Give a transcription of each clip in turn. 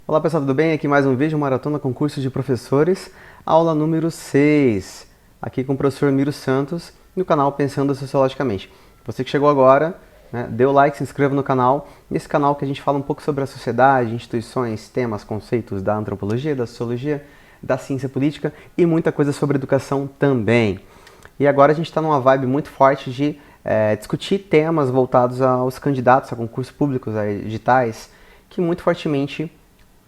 Olá pessoal, tudo bem? Aqui mais um vídeo, Maratona Concurso de Professores, aula número 6, aqui com o professor Miro Santos, no canal Pensando Sociologicamente. Você que chegou agora, dê o like, se inscreva no canal, nesse canal que a gente fala um pouco sobre a sociedade, instituições, temas, conceitos da antropologia, da sociologia, da ciência política e muita coisa sobre educação também. E agora a gente está numa vibe muito forte de discutir temas voltados aos candidatos a concursos públicos, a editais, que muito fortemente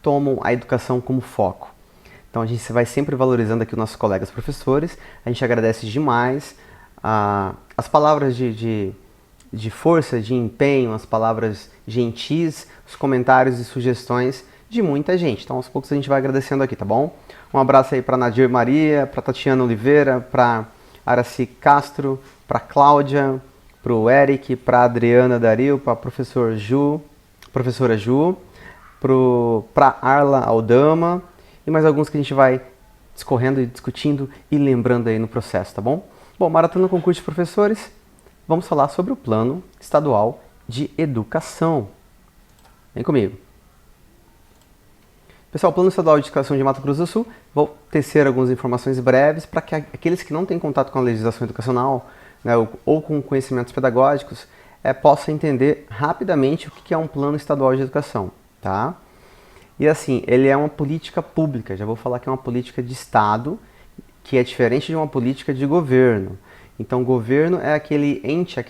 tomam a educação como foco. Então a gente vai sempre valorizando aqui os nossos colegas professores, a gente agradece demais as palavras de força, de empenho, as palavras gentis, os comentários e sugestões de muita gente. Então aos poucos a gente vai agradecendo aqui, tá bom? Um abraço aí para Nadir Maria, para Tatiana Oliveira, para Araci Castro, para Cláudia, para o Eric, para Adriana Dario, para professora Ju, para Arla Aldama e mais alguns que a gente vai discorrendo e discutindo e lembrando aí no processo, tá bom? Bom, Maratona Concurso de Professores, vamos falar sobre o Plano Estadual de Educação. Vem comigo. Pessoal, o Plano Estadual de Educação de Mato Grosso do Sul, vou tecer algumas informações breves para que aqueles que não têm contato com a legislação educacional, né, ou com conhecimentos pedagógicos, possam entender rapidamente o que é um Plano Estadual de Educação. Tá? E assim, ele é uma política pública, já vou falar que é uma política de Estado, que é diferente de uma política de governo. Então, governo é aquele ente,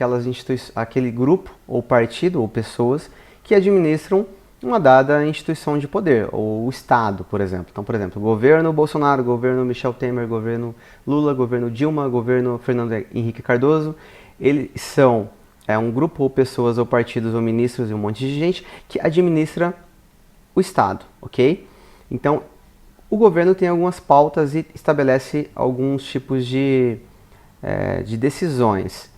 aquele grupo, ou partido, ou pessoas, que administram uma dada instituição de poder, ou o Estado, por exemplo. Então, por exemplo, governo Bolsonaro, governo Michel Temer, governo Lula, governo Dilma, governo Fernando Henrique Cardoso, eles são um grupo ou pessoas ou partidos ou ministros e um monte de gente que administra o Estado, ok? Então, o governo tem algumas pautas e estabelece alguns tipos de decisões.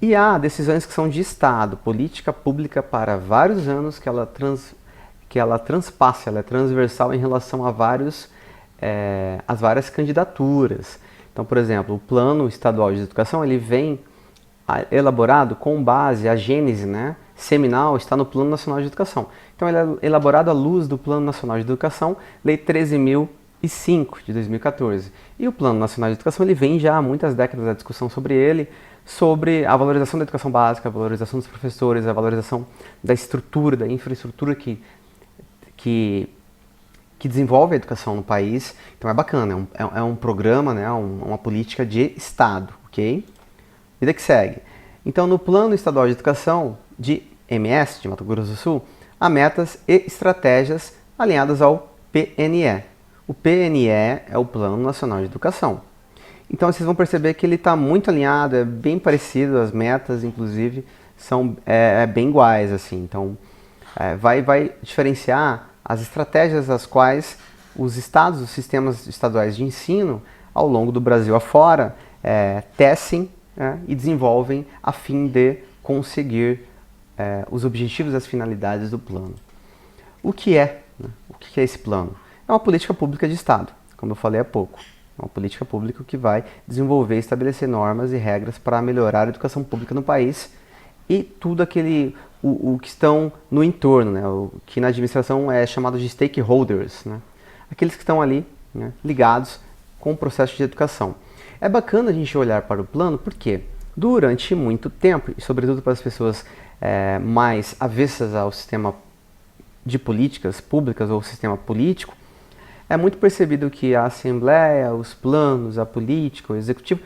E há decisões que são de Estado, política pública para vários anos que ela transpassa, ela é transversal em relação a as várias candidaturas. Então, por exemplo, o Plano Estadual de Educação, ele vem elaborado com base, a gênese seminal está no Plano Nacional de Educação. Então ele é elaborado à luz do Plano Nacional de Educação, Lei 13.005 de 2014. E o Plano Nacional de Educação ele vem já há muitas décadas da discussão sobre ele, sobre a valorização da educação básica, a valorização dos professores, a valorização da estrutura, da infraestrutura que desenvolve a educação no país. Então é bacana, é um programa, uma política de Estado, ok? Vida que segue. Então, no Plano Estadual de Educação de MS, de Mato Grosso do Sul, há metas e estratégias alinhadas ao PNE. O PNE é o Plano Nacional de Educação. Então, vocês vão perceber que ele está muito alinhado, é bem parecido, as metas, inclusive, são bem iguais, assim. Então, vai diferenciar as estratégias das quais os estados, os sistemas estaduais de ensino, ao longo do Brasil afora, tecem e desenvolvem a fim de conseguir os objetivos e as finalidades do plano. O que é esse plano? É uma política pública de Estado, como eu falei há pouco. É uma política pública que vai desenvolver e estabelecer normas e regras para melhorar a educação pública no país e tudo o que estão no entorno, o que na administração é chamado de stakeholders, aqueles que estão ali ligados com o processo de educação. É bacana a gente olhar para o plano porque durante muito tempo, e sobretudo para as pessoas mais avessas ao sistema de políticas públicas ou sistema político, é muito percebido que a Assembleia, os planos, a política, o executivo,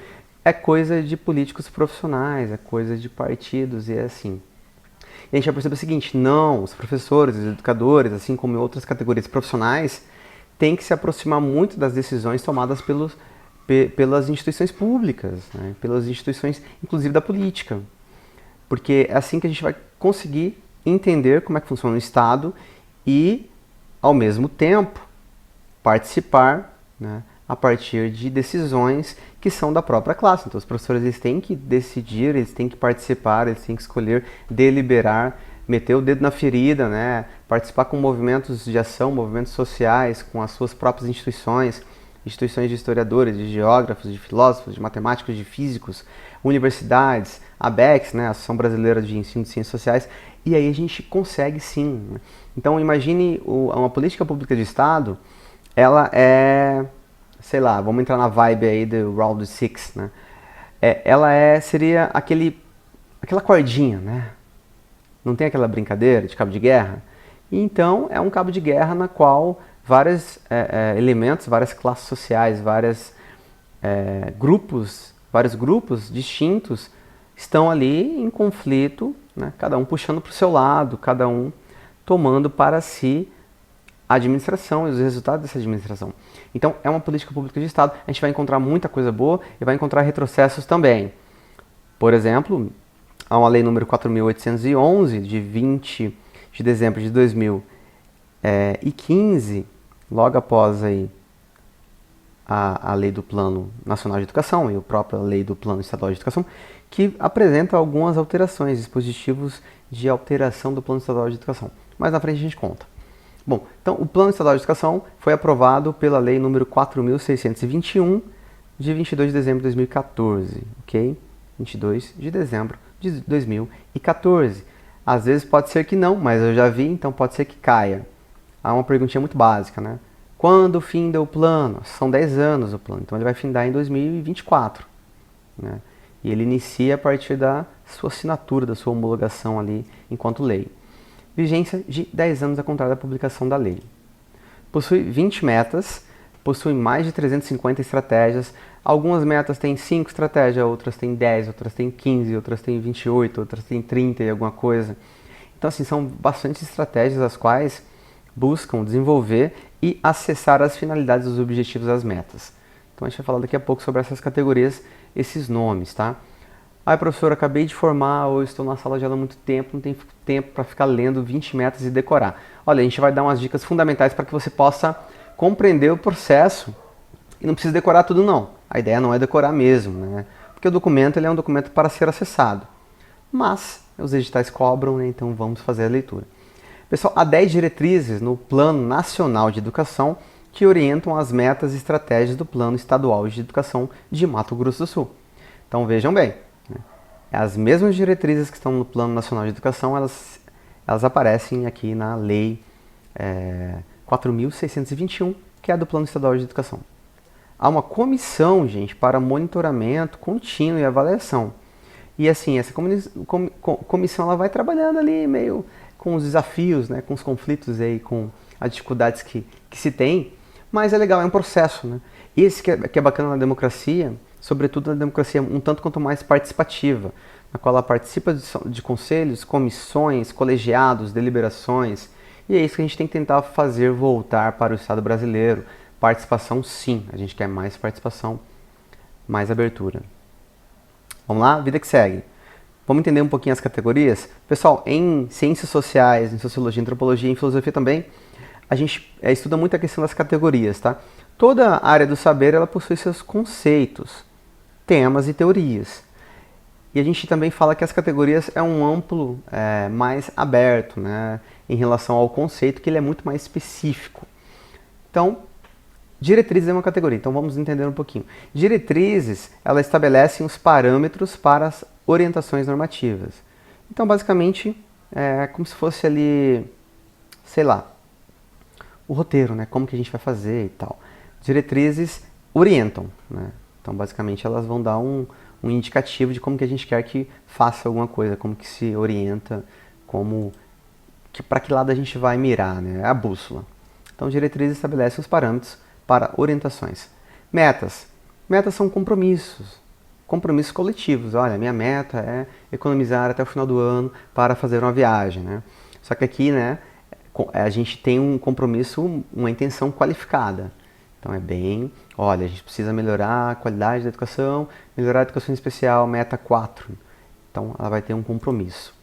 é coisa de políticos profissionais, é coisa de partidos e é assim. E a gente vai perceber o seguinte, não, os professores, os educadores, assim como em outras categorias profissionais, têm que se aproximar muito das decisões tomadas pelas instituições públicas, pelas instituições, inclusive da política. Porque é assim que a gente vai conseguir entender como é que funciona o Estado e, ao mesmo tempo, participar a partir de decisões que são da própria classe. Então, os professores eles têm que decidir, eles têm que participar, eles têm que escolher, deliberar, meter o dedo na ferida, participar com movimentos de ação, movimentos sociais, com as suas próprias instituições, instituições de historiadores, de geógrafos, de filósofos, de matemáticos, de físicos, universidades, a ABECS, né, a Associação Brasileira de Ensino de Ciências Sociais, e aí a gente consegue sim. Né? Então imagine uma política pública de Estado, ela é, sei lá, vamos entrar na vibe aí do Round Six, né? Seria aquela cordinha, né? Não tem aquela brincadeira de cabo de guerra? Então é um cabo de guerra na qual vários elementos, várias classes sociais, vários grupos distintos estão ali em conflito, né? Cada um puxando para o seu lado, cada um tomando para si a administração e os resultados dessa administração. Então é uma política pública de Estado, a gente vai encontrar muita coisa boa e vai encontrar retrocessos também. Por exemplo, há uma lei número 4.811, de 20 de dezembro de 2015, logo após aí a lei do Plano Nacional de Educação e a própria lei do Plano Estadual de Educação, que apresenta algumas alterações, dispositivos de alteração do Plano Estadual de Educação. Mais na frente a gente conta. Bom, então o Plano Estadual de Educação foi aprovado pela lei número 4.621, de 22 de dezembro de 2014, ok? 22 de dezembro de 2014. Às vezes pode ser que não, mas eu já vi, então pode ser que caia. Há uma perguntinha muito básica, né? Quando finda o plano? São 10 anos o plano, então ele vai findar em 2024. Né? E ele inicia a partir da sua assinatura, da sua homologação ali enquanto lei. Vigência de 10 anos a contar da publicação da lei. Possui 20 metas, possui mais de 350 estratégias. Algumas metas têm 5 estratégias, outras têm 10, outras têm 15, outras têm 28, outras têm 30 e alguma coisa. Então, assim, são bastante estratégias as quais buscam desenvolver e acessar as finalidades, os objetivos das metas. Então, a gente vai falar daqui a pouco sobre essas categorias, esses nomes, tá? Ai, professor, acabei de formar ou estou na sala de aula há muito tempo, não tenho tempo para ficar lendo 20 metas e decorar. Olha, a gente vai dar umas dicas fundamentais para que você possa compreender o processo e não precisa decorar tudo não. A ideia não é decorar mesmo, né? Porque o documento ele é um documento para ser acessado. Mas os editais cobram, né? Então vamos fazer a leitura. Pessoal, há 10 diretrizes no Plano Nacional de Educação que orientam as metas e estratégias do Plano Estadual de Educação de Mato Grosso do Sul. Então vejam bem, né? As mesmas diretrizes que estão no Plano Nacional de Educação, elas aparecem aqui na Lei 4.621, que é a do Plano Estadual de Educação. Há uma comissão, gente, para monitoramento contínuo e avaliação. E assim, essa comissão ela vai trabalhando ali meio com os desafios, né, com os conflitos aí, com as dificuldades que se tem, mas é legal, é um processo, né? Esse que é bacana na democracia, sobretudo na democracia um tanto quanto mais participativa, na qual ela participa de conselhos, comissões, colegiados, deliberações, e é isso que a gente tem que tentar fazer voltar para o Estado brasileiro. Participação sim, a gente quer mais participação, mais abertura. Vamos lá? Vida que segue. Vamos entender um pouquinho as categorias? Pessoal, em ciências sociais, em sociologia, antropologia, em filosofia também, a gente estuda muito a questão das categorias, tá? Toda a área do saber, ela possui seus conceitos, temas e teorias. E a gente também fala que as categorias é um amplo, mais aberto, né, em relação ao conceito, que ele é muito mais específico. Então, diretrizes é uma categoria, então vamos entender um pouquinho. Diretrizes, elas estabelecem os parâmetros para as orientações normativas. Então, basicamente, é como se fosse ali, sei lá, o roteiro, né, como que a gente vai fazer e tal. Diretrizes orientam, né? Então, basicamente, elas vão dar um indicativo de como que a gente quer que faça alguma coisa, como que se orienta, para que lado a gente vai mirar, né? É a bússola. Então, diretrizes estabelecem os parâmetros para orientações. Metas. Metas são compromissos coletivos. Olha, minha meta é economizar até o final do ano para fazer uma viagem, né? Só que aqui, né, a gente tem um compromisso, uma intenção qualificada. Então olha, a gente precisa melhorar a qualidade da educação, melhorar a educação especial, meta 4. Então ela vai ter um compromisso.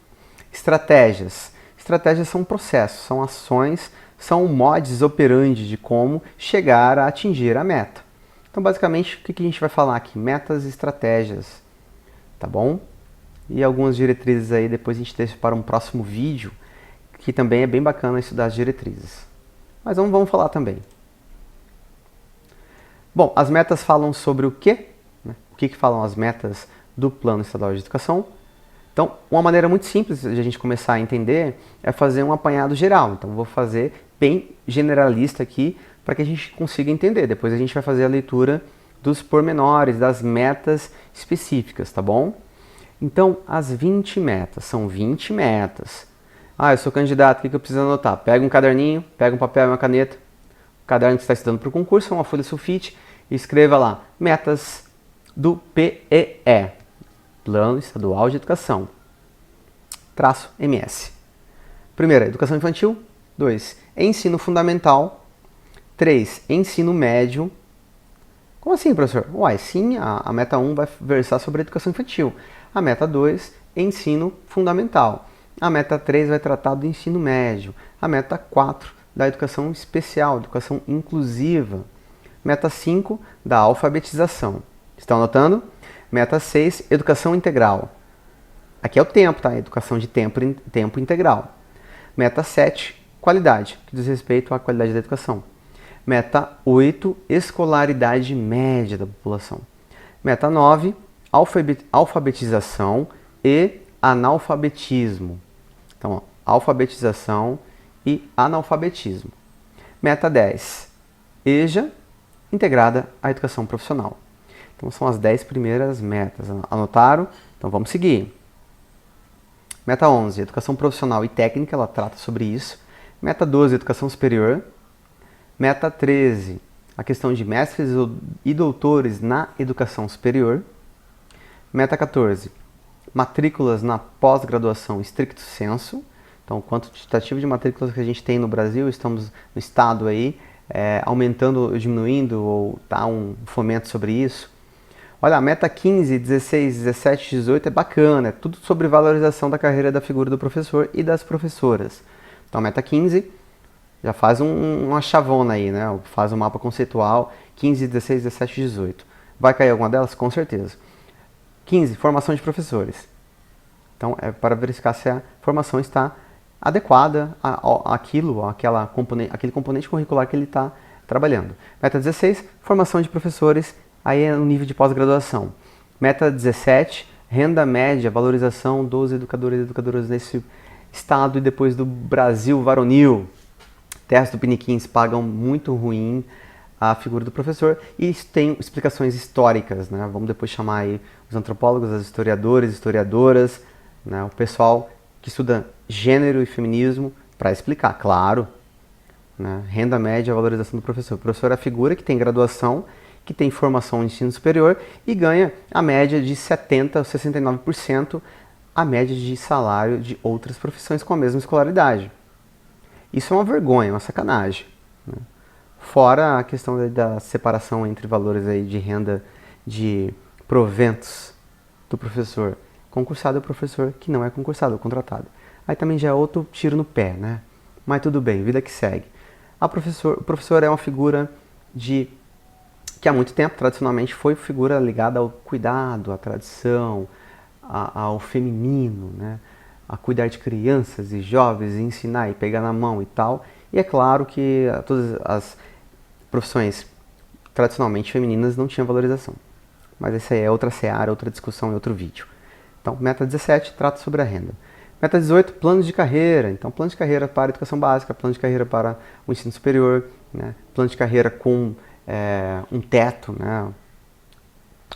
Estratégias. Estratégias são processos, são ações, são modus operandi de como chegar a atingir a meta. Então basicamente o que a gente vai falar aqui? Metas e estratégias, tá bom? E algumas diretrizes aí, depois a gente deixa para um próximo vídeo, que também é bem bacana estudar as diretrizes. Mas vamos falar também. Bom, as metas falam sobre o quê? Né? O que falam as metas do Plano Estadual de Educação? Então, uma maneira muito simples de a gente começar a entender é fazer um apanhado geral. Então, vou fazer bem generalista aqui para que a gente consiga entender. Depois a gente vai fazer a leitura dos pormenores, das metas específicas, tá bom? Então, as 20 metas, são 20 metas. Ah, eu sou candidato, o que eu preciso anotar? Pega um caderninho, pega um papel e uma caneta, o caderno que você está estudando para o concurso, uma folha sulfite, e escreva lá, metas do PEE, Plano Estadual de Educação, traço MS. Primeira, educação infantil. 2, ensino fundamental. 3, ensino médio. Como assim, professor? Uai, sim, a meta 1 vai versar sobre a educação infantil. A meta 2, ensino fundamental. A meta 3 vai tratar do ensino médio. A meta 4, da educação especial, educação inclusiva. Meta 5, da alfabetização. Estão anotando? Meta 6, educação integral. Aqui é o tempo, tá? Educação de tempo integral. Meta 7, qualidade, que diz respeito à qualidade da educação. Meta 8, escolaridade média da população. Meta 9, alfabetização e analfabetismo. Então, ó, alfabetização e analfabetismo. Meta 10, EJA, integrada à educação profissional. Então, são as 10 primeiras metas. Anotaram? Então, vamos seguir. Meta 11, educação profissional e técnica, ela trata sobre isso. Meta 12, educação superior. Meta 13, a questão de mestres e doutores na educação superior. Meta 14, matrículas na pós-graduação stricto sensu. Então, o quantitativo de matrículas que a gente tem no Brasil, estamos no estado aí, aumentando ou diminuindo, ou tá um fomento sobre isso. Olha, a meta 15, 16, 17, 18 é bacana, é tudo sobre valorização da carreira da figura do professor e das professoras. Então, a meta 15 já faz uma chavona aí, né? Faz um mapa conceitual, 15, 16, 17, 18. Vai cair alguma delas? Com certeza. 15, formação de professores. Então, é para verificar se a formação está adequada aquele componente curricular que ele está trabalhando. Meta 16, formação de professores, aí é no nível de pós-graduação. Meta 17, renda média, valorização dos educadores e educadoras nesse estado e depois do Brasil varonil. Terras tupiniquins pagam muito ruim a figura do professor e isso tem explicações históricas, né? Vamos depois chamar aí os antropólogos, os historiadores, historiadoras, né? O pessoal que estuda gênero e feminismo para explicar, claro. Né? Renda média, valorização do professor. O professor é a figura que tem graduação, que tem formação em ensino superior e ganha a média de 70% a 69% a média de salário de outras profissões com a mesma escolaridade. Isso é uma vergonha, uma sacanagem. Né? Fora a questão da separação entre valores aí de renda de proventos do professor. Concursado é o professor que não é concursado, é contratado. Aí também já é outro tiro no pé, né? Mas tudo bem, vida que segue. O professor é uma figura que há muito tempo, tradicionalmente, foi figura ligada ao cuidado, à tradição, ao feminino, né? A cuidar de crianças e jovens, e ensinar e pegar na mão e tal. E é claro que todas as profissões tradicionalmente femininas não tinham valorização. Mas essa aí é outra seara, outra discussão e outro vídeo. Então, meta 17 trata sobre a renda. Meta 18, planos de carreira. Então, plano de carreira para a educação básica, plano de carreira para o ensino superior, né? Plano de carreira com um teto, né?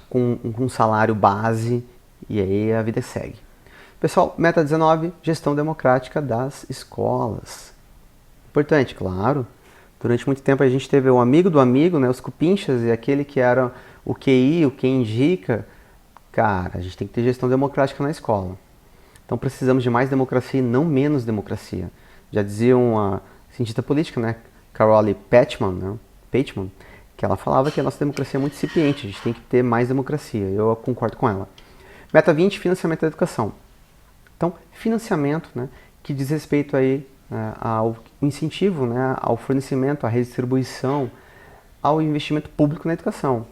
Com um salário base, e aí a vida segue. Pessoal, meta 19, gestão democrática das escolas. Importante, claro. Durante muito tempo a gente teve o amigo do amigo, né, os cupinchas, e aquele que era o QI, o que indica. Cara, a gente tem que ter gestão democrática na escola. Então precisamos de mais democracia e não menos democracia. Já dizia uma cientista política, né, Carole Pateman, né, que ela falava que a nossa democracia é muito incipiente, a gente tem que ter mais democracia. Eu concordo com ela. Meta 20, financiamento da educação. Então, financiamento, né, que diz respeito aí ao incentivo, né, ao fornecimento, à redistribuição, ao investimento público na educação.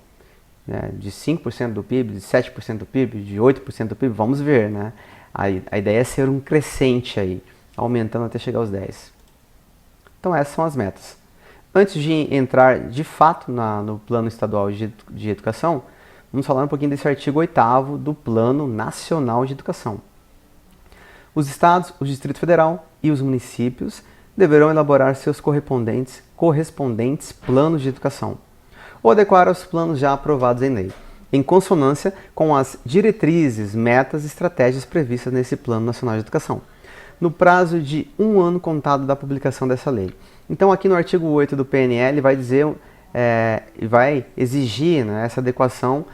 Né, de 5% do PIB, de 7% do PIB, de 8% do PIB, vamos ver. Né? A ideia é ser um crescente aí, aumentando até chegar aos 10%. Então essas são as metas. Antes de entrar de fato no Plano Estadual de Educação, vamos falar um pouquinho desse artigo 8º do Plano Nacional de Educação. Os estados, o Distrito Federal e os municípios deverão elaborar seus correspondentes planos de educação ou adequar aos planos já aprovados em lei, em consonância com as diretrizes, metas e estratégias previstas nesse Plano Nacional de Educação, no prazo de 1 ano contado da publicação dessa lei. Então, aqui no artigo 8 do PNL vai dizer, vai exigir, né, essa adequação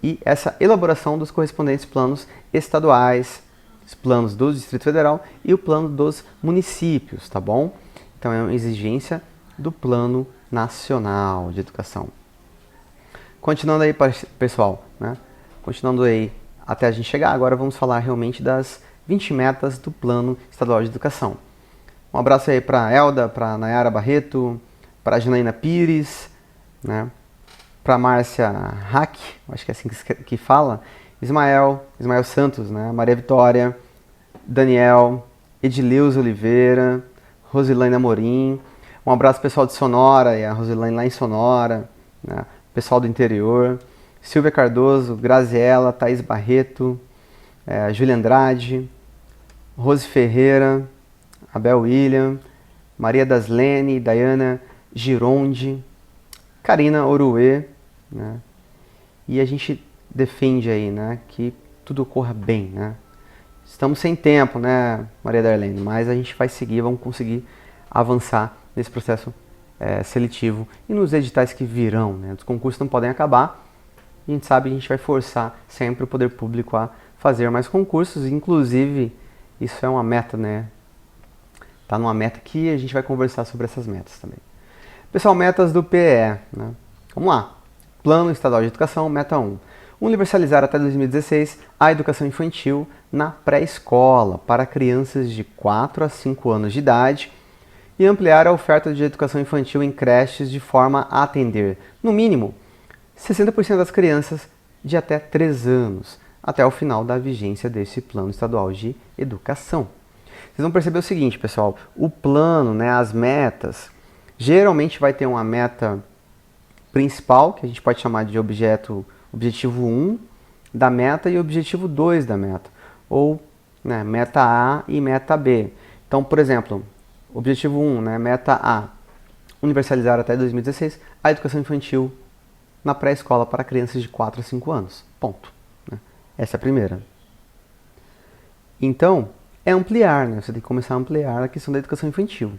e essa elaboração dos correspondentes planos estaduais, os planos do Distrito Federal e o plano dos municípios, tá bom? Então, é uma exigência do Plano Nacional de Educação. Continuando aí, pessoal, né? Continuando aí até a gente chegar, agora vamos falar realmente das 20 metas do Plano Estadual de Educação. Um abraço aí para a Elda, para a Nayara Barreto, para a Janaína Pires, né? Para a Márcia Hack, acho que é assim que fala, Ismael Santos, né? Maria Vitória, Daniel, Edileuza Oliveira, Rosilane Amorim. Um abraço pessoal de Sonora, e a Rosilane lá em Sonora, né? Pessoal do interior, Silvia Cardoso, Graziela, Thaís Barreto, Júlia Andrade, Rose Ferreira, Abel William, Maria Daslene, Dayana Gironde, Karina Oruê, né? E a gente defende aí, né, que tudo ocorra bem, né? Estamos sem tempo, né, Maria Darlene, mas a gente vai seguir, vamos conseguir avançar nesse processo seletivo e nos editais que virão, né? Os concursos não podem acabar, a gente sabe que a gente vai forçar sempre o poder público a fazer mais concursos, inclusive isso é uma meta, né? Tá numa meta que a gente vai conversar sobre essas metas também. Pessoal, metas do PE, né? Vamos lá. Plano Estadual de Educação, meta 1. Universalizar até 2016 a educação infantil na pré-escola para crianças de 4 a 5 anos de idade e ampliar a oferta de educação infantil em creches de forma a atender, no mínimo, 60% das crianças de até 3 anos, até o final da vigência desse Plano Estadual de Educação. Vocês vão perceber o seguinte, pessoal, o plano, né, as metas, geralmente vai ter uma meta principal, que a gente pode chamar de objetivo 1 da meta e objetivo 2 da meta, ou, né, meta A e meta B. Então, por exemplo, objetivo 1, né, meta A, universalizar até 2016 a educação infantil na pré-escola para crianças de 4 a 5 anos. Ponto. Né? Essa é a primeira. Então, é ampliar, né? Você tem que começar a ampliar a questão da educação infantil.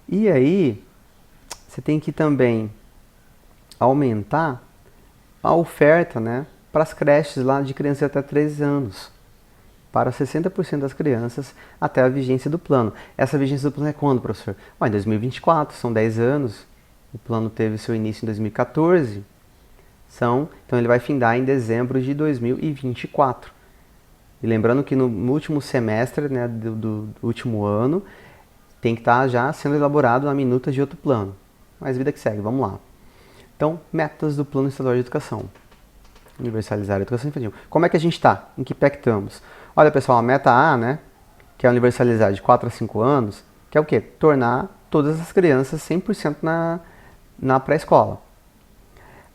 E aí, você tem que também aumentar a oferta, né, para as creches lá de crianças até 3 anos. Para 60% das crianças até a vigência do plano. Essa vigência do plano é quando, professor? Em 2024, são 10 anos. O plano teve seu início em 2014. Então ele vai findar em dezembro de 2024. E lembrando que no último semestre, né, do último ano, tem que estar já sendo elaborado a minuta de outro plano. Mas vida que segue, vamos lá. Então, metas do Plano Estadual de Educação. Universalizar a educação infantil. Como é que a gente está? Em que pé que estamos? Olha, pessoal, a meta A, né, que é universalizar de 4 a 5 anos, que é o quê? Tornar todas as crianças 100% na pré-escola.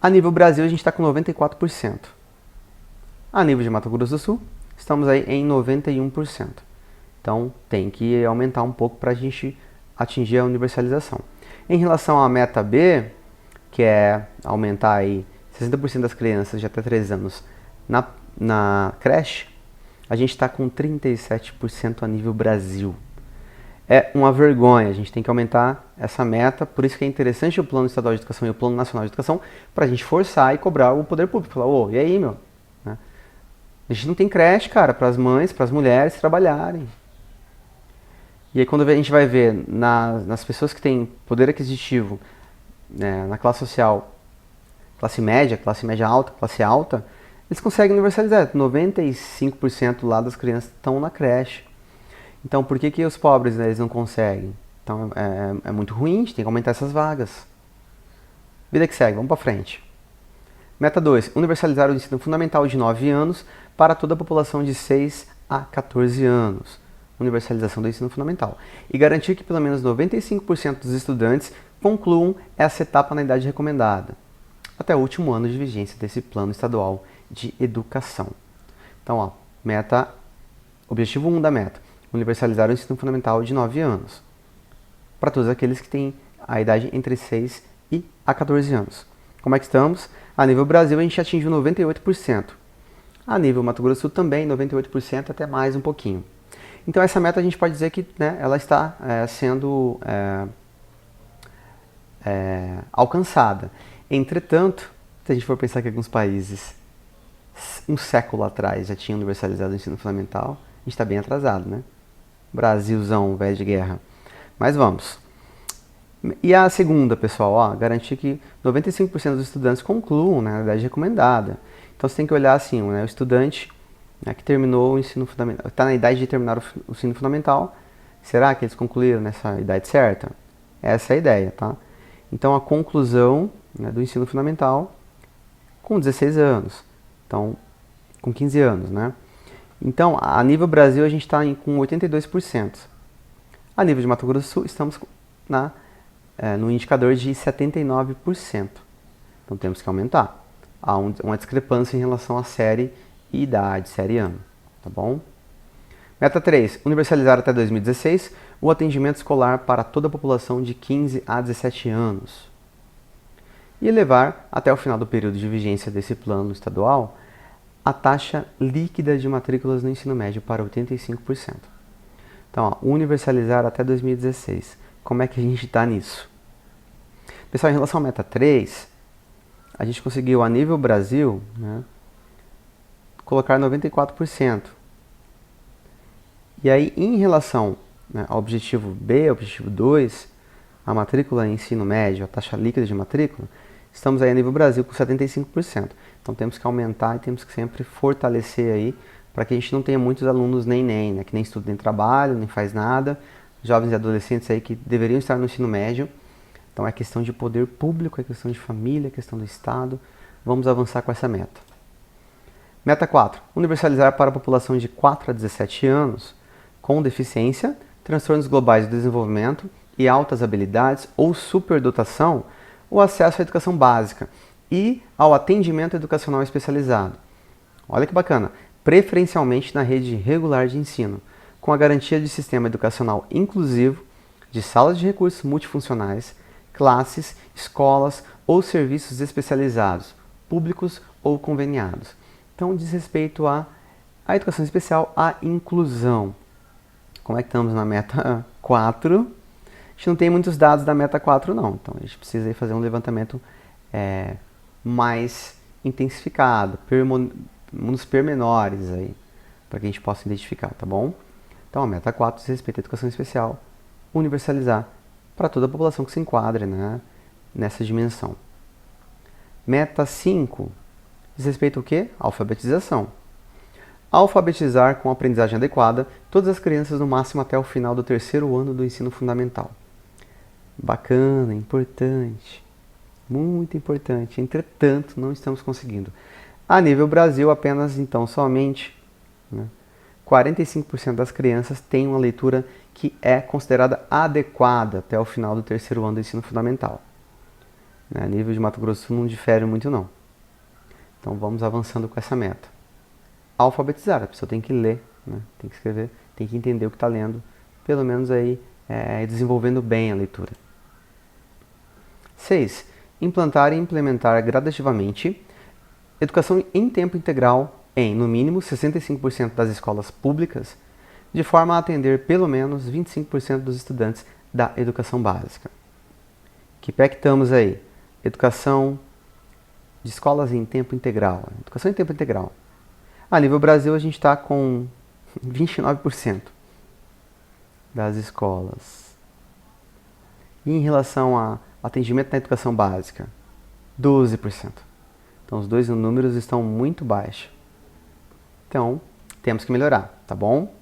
A nível Brasil, a gente está com 94%. A nível de Mato Grosso do Sul, estamos aí em 91%. Então, tem que aumentar um pouco para a gente atingir a universalização. Em relação à meta B, que é aumentar aí 60% das crianças de até 3 anos na creche, a gente está com 37% a nível Brasil. É uma vergonha, a gente tem que aumentar essa meta, por isso que é interessante o Plano Estadual de Educação e o Plano Nacional de Educação, para a gente forçar e cobrar o poder público. Falar, ô, e aí, meu? Né? A gente não tem creche, cara, para as mães, para as mulheres trabalharem. E aí quando a gente vai ver nas pessoas que têm poder aquisitivo, né, na classe social, classe média alta, classe alta, eles conseguem universalizar. 95% lá das crianças estão na creche. Então, por que os pobres, né, eles não conseguem? Então, é muito ruim, a gente tem que aumentar essas vagas. Vida que segue, vamos para frente. Meta 2. Universalizar o ensino fundamental de 9 anos para toda a população de 6 a 14 anos. universalização do ensino fundamental, e garantir que pelo menos 95% dos estudantes concluam essa etapa na idade recomendada, até o último ano de vigência desse plano estadual de educação. Então, ó, objetivo 1 da meta, universalizar o ensino fundamental de 9 anos, para todos aqueles que têm a idade entre 6 e 14 anos. Como é que estamos? A nível Brasil, a gente atingiu 98%. A nível Mato Grosso do Sul também, 98%, até mais um pouquinho. Então, essa meta a gente pode dizer que, né, ela está sendo alcançada. Entretanto, se a gente for pensar que alguns países, um século atrás, já tinham universalizado o ensino fundamental, a gente está bem atrasado, né? Brasilzão, velho de guerra. Mas vamos. E a segunda, pessoal, ó, garantir que 95% dos estudantes concluam, né, na idade recomendada. Então você tem que olhar assim, né, o estudante, né, que terminou o ensino fundamental, está na idade de terminar o ensino fundamental, será que eles concluíram nessa idade certa? Essa é a ideia, tá? Então a conclusão, né, do ensino fundamental com 16 anos, então com 15 anos, né? Então a nível Brasil a gente está com 82%. A nível de Mato Grosso do Sul estamos no indicador de 79%. Então temos que aumentar. Há uma discrepância em relação à série e idade, série e ano, tá bom? Meta 3. Universalizar até 2016 o atendimento escolar para toda a população de 15 a 17 anos. E elevar, até o final do período de vigência desse plano estadual, a taxa líquida de matrículas no ensino médio para 85%. Então, ó, universalizar até 2016. Como é que a gente está nisso? Pessoal, em relação à meta 3, a gente conseguiu, a nível Brasil, né, colocar 94%. E aí, em relação, né, ao objetivo B, objetivo 2, a matrícula em ensino médio, a taxa líquida de matrícula, estamos aí a nível Brasil com 75%. Então temos que aumentar e temos que sempre fortalecer aí, para que a gente não tenha muitos alunos nem, né, que nem estudam, nem trabalham, nem faz nada, jovens e adolescentes aí que deveriam estar no ensino médio. Então é questão de poder público, é questão de família, é questão do Estado. Vamos avançar com essa meta. Meta 4. Universalizar para a população de 4 a 17 anos com deficiência, transtornos globais do desenvolvimento e altas habilidades ou superdotação o acesso à educação básica e ao atendimento educacional especializado. Olha que bacana! Preferencialmente na rede regular de ensino, com a garantia de sistema educacional inclusivo, de salas de recursos multifuncionais, classes, escolas ou serviços especializados, públicos ou conveniados. Então, diz respeito à educação especial, à inclusão. Como é que estamos na meta 4? A gente não tem muitos dados da meta 4 não, então a gente precisa aí fazer um levantamento mais intensificado, nos pormenores aí, para que a gente possa identificar, tá bom? Então a meta 4 diz respeito à educação especial, universalizar para toda a população que se enquadre, né, nessa dimensão. Meta 5 diz respeito ao quê? Alfabetização. Alfabetizar com aprendizagem adequada todas as crianças no máximo até o final do 3º ano do ensino fundamental. Bacana, importante, muito importante. Entretanto, não estamos conseguindo. A nível Brasil, apenas então somente, né, 45% das crianças têm uma leitura que é considerada adequada até o final do 3º ano do ensino fundamental. Né, a nível de Mato Grosso do Sul não difere muito não. Então vamos avançando com essa meta. Alfabetizar, a pessoa tem que ler, né, tem que escrever, tem que entender o que está lendo, pelo menos aí desenvolvendo bem a leitura. 6. Implantar e implementar gradativamente educação em tempo integral em, no mínimo, 65% das escolas públicas, de forma a atender pelo menos 25% dos estudantes da educação básica. Que pé que estamos aí? Educação de escolas em tempo integral. Educação em tempo integral. A nível Brasil, a gente está com 29% das escolas. E em relação a atendimento na educação básica, 12%. Então, os dois números estão muito baixos. Então, temos que melhorar, tá bom?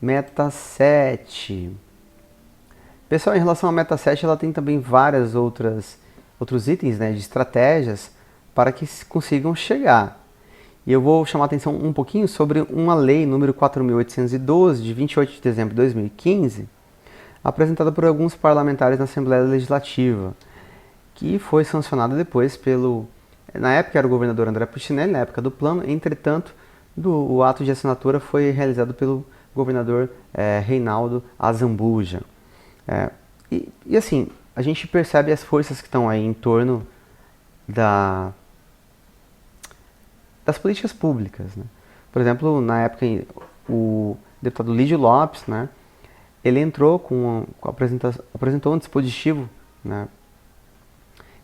Meta 7. Pessoal, em relação à meta 7, ela tem também vários outros itens, né, de estratégias para que consigam chegar. E eu vou chamar a atenção um pouquinho sobre uma lei número 4.812, de 28 de dezembro de 2015, apresentada por alguns parlamentares na Assembleia Legislativa, que foi sancionada depois pelo, na época era o governador André Puccinelli, na época do plano, entretanto, o ato de assinatura foi realizado pelo governador Reinaldo Azambuja. E assim, a gente percebe as forças que estão aí em torno das políticas públicas, né? Por exemplo, na época, o deputado Lídio Lopes, né, ele entrou apresentou um dispositivo, né,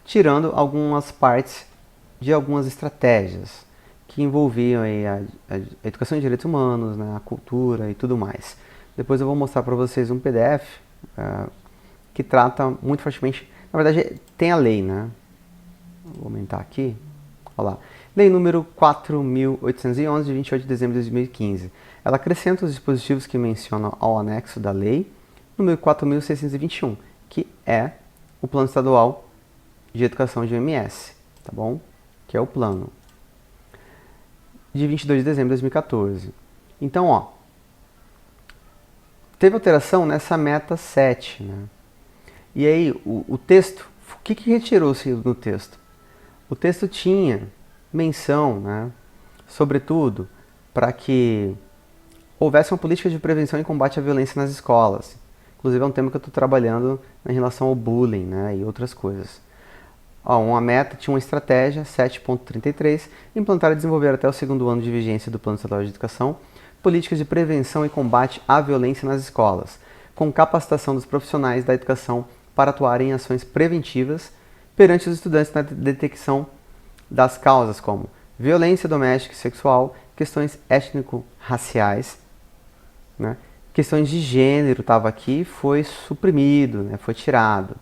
tirando algumas partes de algumas estratégias que envolviam aí a educação de direitos humanos, né, a cultura e tudo mais. Depois eu vou mostrar para vocês um PDF que trata muito fortemente, na verdade tem a lei, né? Vou aumentar aqui, olha lá. Lei número 4.811, de 28 de dezembro de 2015. Ela acrescenta os dispositivos que mencionam ao anexo da lei número 4.621, que é o Plano Estadual de Educação de OMS, tá bom? Que é o plano. De 22 de dezembro de 2014. Então, ó, teve alteração nessa meta 7, né? E aí, o texto, o que retirou-se no texto? O texto tinha menção, né, sobretudo, para que houvesse uma política de prevenção e combate à violência nas escolas. Inclusive é um tema que eu estou trabalhando em relação ao bullying, né, e outras coisas. Ó, uma meta tinha uma estratégia, 7.33, implantar e desenvolver até o segundo ano de vigência do Plano Estadual de Educação, políticas de prevenção e combate à violência nas escolas, com capacitação dos profissionais da educação para atuarem em ações preventivas perante os estudantes na detecção das causas como violência doméstica e sexual, questões étnico-raciais, né? Questões de gênero estava aqui, foi suprimido, né? Foi tirado.